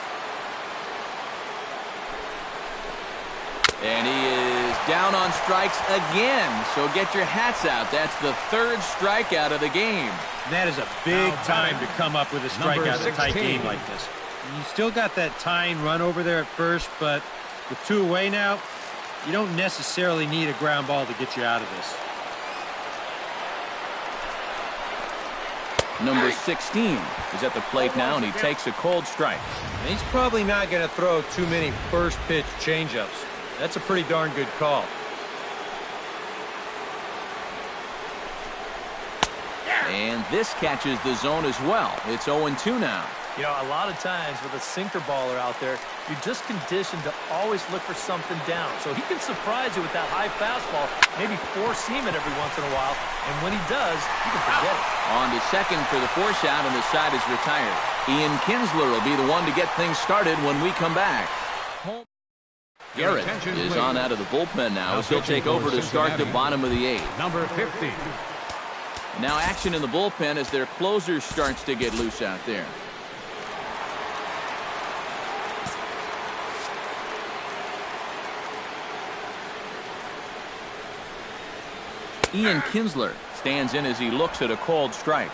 And he is down on strikes again. So get your hats out. That's the 3rd strikeout of the game. That is a big time to come up with a strikeout in a tight game like this. You still got that tying run over there at first, but with 2 away now, you don't necessarily need a ground ball to get you out of this. Number 16 is at the plate now, and he takes a cold strike. And he's probably not going to throw too many first pitch changeups. That's a pretty darn good call. And this catches the zone as well. It's 0-2 now. You know, a lot of times with a sinker baller out there, you're just conditioned to always look for something down. So he can surprise you with that high fastball, maybe four-seam it every once in a while. And when he does, you can forget it. On to second for the force out, and the side is retired. Ian Kinsler will be the one to get things started when we come back. Garrett is on out of the bullpen now as he'll take over to start the bottom of the eighth. Number 50. Now action in the bullpen as their closer starts to get loose out there. Ian Kinsler stands in as he looks at a called strike.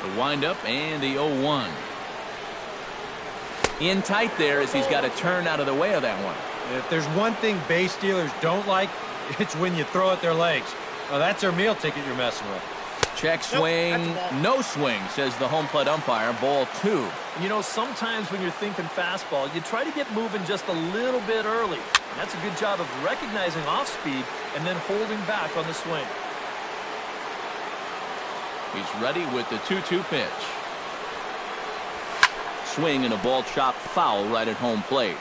The windup and the 0-1. In tight there as he's got to turn out of the way of that one. If there's one thing base stealers don't like, it's when you throw at their legs. Well, that's their meal ticket you're messing with. Check swing, no swing, says the home plate umpire. Ball 2. You know, sometimes when you're thinking fastball, you try to get moving just a little bit early. And that's a good job of recognizing off speed and then holding back on the swing. He's ready with the 2-2 pitch. Swing and a ball chopped foul right at home plate.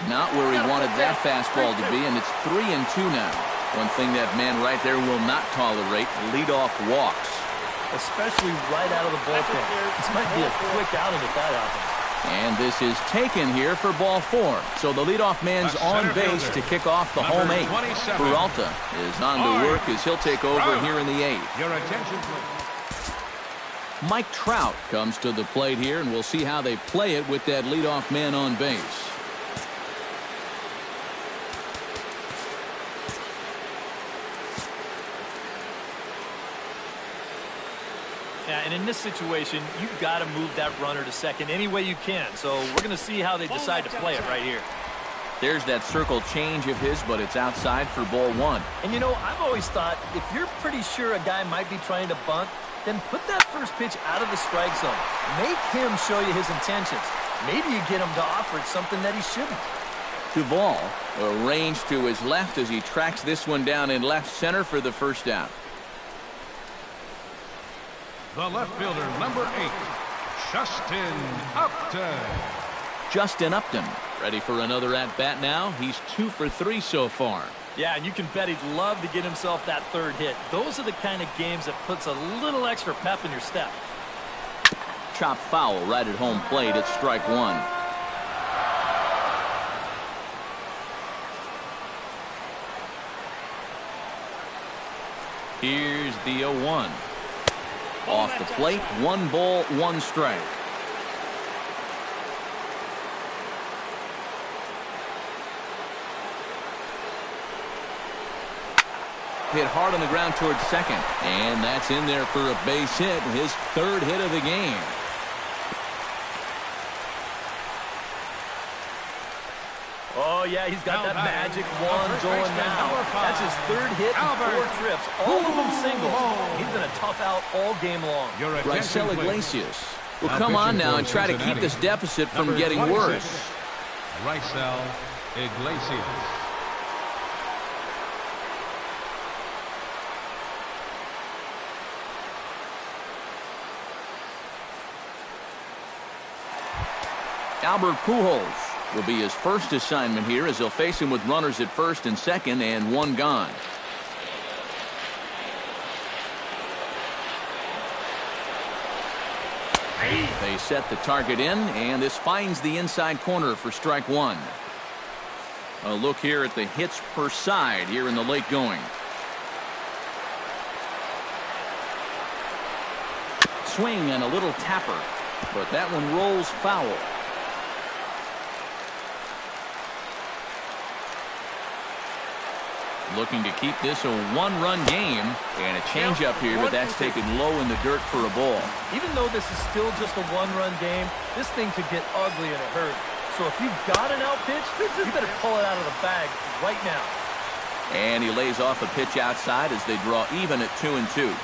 Not where he wanted that fastball to be, and it's 3-2 now. One thing that man right there will not tolerate, leadoff walks. Especially right out of the bullpen. This might be a quick outing if that happens. And this is taken here for ball 4. So the leadoff man's on base to kick off the home eighth. Peralta is on to work as he'll take over here in the eighth. Your attention, please. Mike Trout comes to the plate here, and we'll see how they play it with that leadoff man on base. Yeah, and in this situation, you've got to move that runner to second any way you can. So we're going to see how they decide to play it right here. There's that circle change of his, but it's outside for ball 1. And, you know, I've always thought if you're pretty sure a guy might be trying to bunt, then put that first pitch out of the strike zone. Make him show you his intentions. Maybe you get him to offer something that he shouldn't. Duvall arranged to his left as he tracks this one down in left center for the first out. The left fielder, number 8, Justin Upton. Justin Upton ready for another at-bat now. He's 2 for 3 so far. Yeah, and you can bet he'd love to get himself that third hit. Those are the kind of games that puts a little extra pep in your step. Chop foul right at home plate. It's strike 1. Here's the 0-1. Off the plate, 1 ball, 1 strike. Hit hard on the ground towards second, and that's in there for a base hit, his 3rd hit of the game. Oh, yeah, he's got that magic wand going now. That's his 3rd hit in 4 trips, all of them singles. He's been a tough out all game long. Raisel Iglesias will come on now and try to keep this deficit from getting worse. Raisel Iglesias. Albert Pujols will be his first assignment here as he'll face him with runners at first and second and 1 gone. They set the target in, and this finds the inside corner for strike 1. A look here at the hits per side here in the late going. Swing and a little tapper, but that one rolls foul. Looking to keep this a 1-run game, and a changeup here, but that's taken low in the dirt for a ball. Even though this is still just a 1-run game, this thing could get ugly in a hurry. So if you've got an out pitch, you better pull it out of the bag right now. And he lays off a pitch outside as they draw even at 2-2.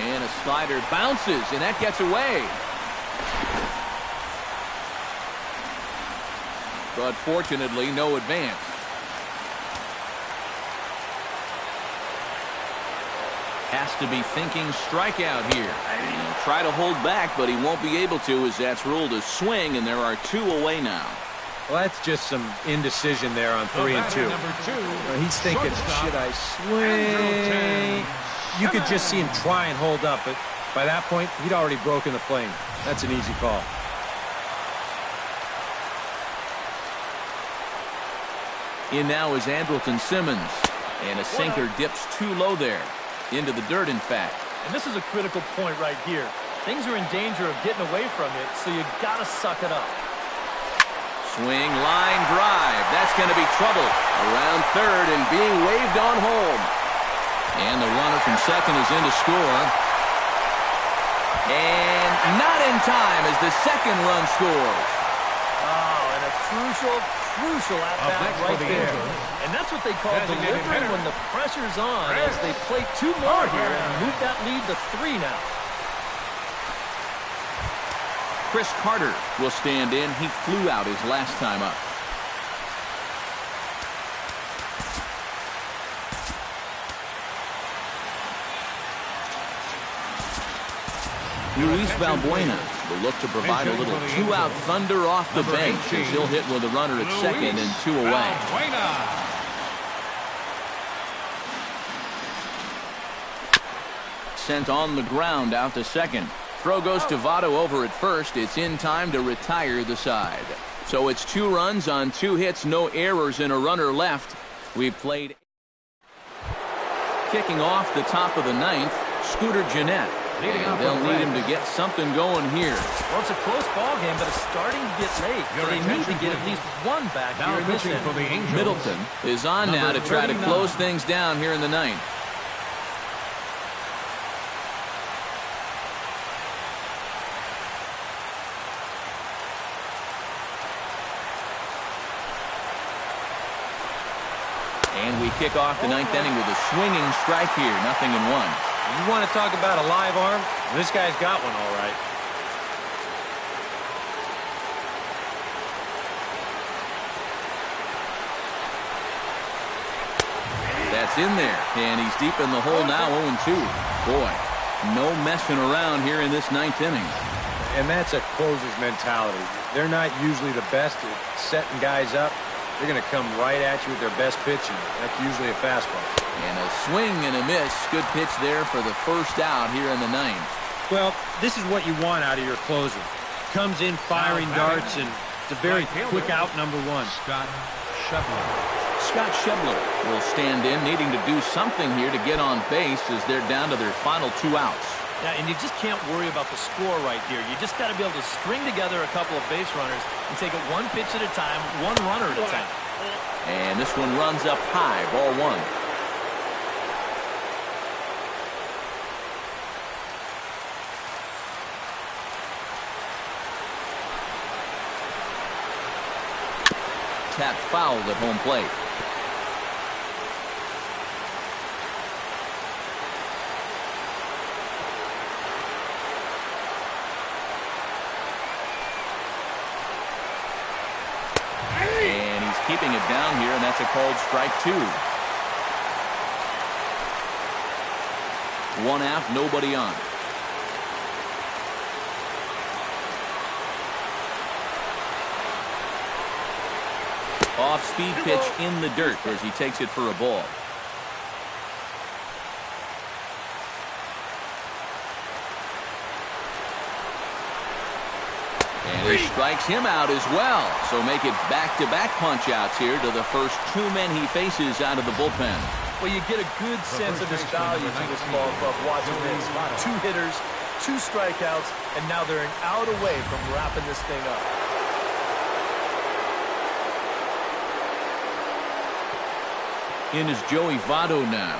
And a slider bounces, and that gets away. But fortunately, no advance. Has to be thinking strikeout here. He'll try to hold back, but he won't be able to as that's ruled a swing, and there are 2 away now. Well, that's just some indecision there on 3 and 2. He's thinking, should I swing? You could just see him try and hold up, but by that point, he'd already broken the plane. That's an easy call. In now is Andrelton Simmons, and a sinker dips too low there. Into the dirt, in fact. And this is a critical point right here. Things are in danger of getting away from you, so you gotta suck it up. Swing, line drive. That's going to be trouble. Around third and being waved on home. And the runner from second is in to score. And not in time as the second run scores. Oh, and a crucial at-bat right there. And that's what they call delivering when the pressure's on as they play 2 more here and move that lead to 3 now. Chris Carter will stand in. He flew out his last time up. Luis Valbuena will look to provide a little 2-out thunder off the bench as he'll hit with a runner at second and 2 away. Sent on the ground out to second. Throw goes to Votto over at first. It's in time to retire the side. So it's 2 runs on 2 hits, no errors, and a runner left. We've played. Kicking off the top of the 9th, Scooter Gennett. And they'll need him to get something going here. Well, it's a close ball game, but it's starting to get late. So they need to get at least 1 back here in this inning. Middleton is on now to try to close things down here in the 9th. And we kick off the 9th inning with a swinging strike here. 0-1. You want to talk about a live arm? This guy's got one all right. That's in there, and he's deep in the hole now, 0-2. Boy, no messing around here in this 9th inning. And that's a closer's mentality. They're not usually the best at setting guys up. They're going to come right at you with their best pitch, and that's usually a fastball. And a swing and a miss. Good pitch there for the first out here in the 9th. Well, this is what you want out of your closer. Comes in firing darts, and it's a very quick out, number 1. Scott Shebler. Scott Shebler will stand in, needing to do something here to get on base as they're down to their final 2 outs. Yeah, and you just can't worry about the score right here. You just got to be able to string together a couple of base runners and take it 1 pitch at a time, 1 runner at a time. And this one runs up high, ball 1. Tap fouled at home plate. And he's keeping it down here, and that's a called strike 2. 1 out, nobody on. Off-speed pitch in the dirt as he takes it for a ball. And he strikes him out as well. So make it back-to-back punch-outs here to the first 2 men he faces out of the bullpen. Well, you get a good sense of his value to this ball club watching this. 2 hitters, 2 strikeouts, and now they're an out away from wrapping this thing up. In is Joey Votto now.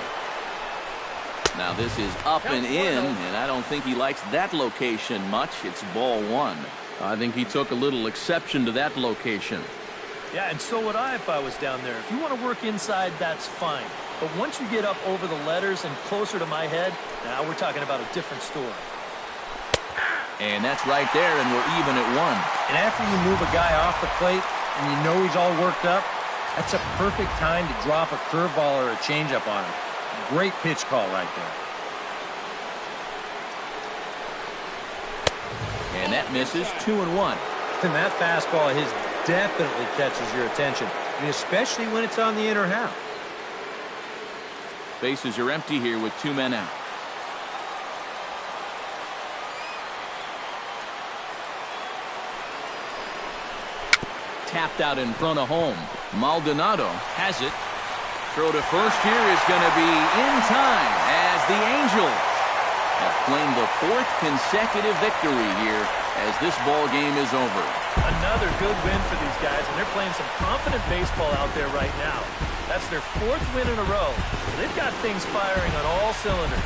Now this is up and in, and I don't think he likes that location much. It's ball 1. I think he took a little exception to that location. Yeah, and so would I if I was down there. If you want to work inside, that's fine. But once you get up over the letters and closer to my head, now we're talking about a different story. And that's right there, and we're even at 1. And after you move a guy off the plate and you know he's all worked up, that's a perfect time to drop a curveball or a changeup on him. Great pitch call right there. And that misses 2-1. And that fastball of his definitely catches your attention, I mean, especially when it's on the inner half. Bases are empty here with 2 men out. Tapped out in front of home. Maldonado has it. Throw to first here is going to be in time as the Angels have claimed the 4th consecutive victory here as this ball game is over. Another good win for these guys, and they're playing some confident baseball out there right now. That's their 4th win in a row. They've got things firing on all cylinders.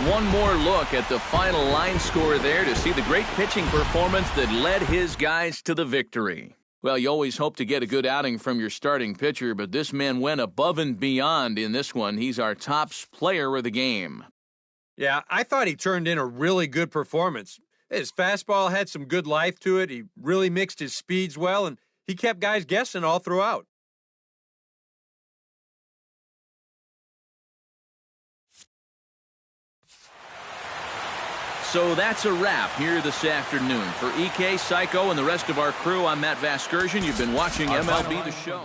One more look at the final line score there to see the great pitching performance that led his guys to the victory. Well, you always hope to get a good outing from your starting pitcher, but this man went above and beyond in this one. He's our top player of the game. Yeah, I thought he turned in a really good performance. His fastball had some good life to it. He really mixed his speeds well, and he kept guys guessing all throughout. So that's a wrap here this afternoon. For EK, Psycho, and the rest of our crew, I'm Matt Vasgersian. You've been watching MLB The Show.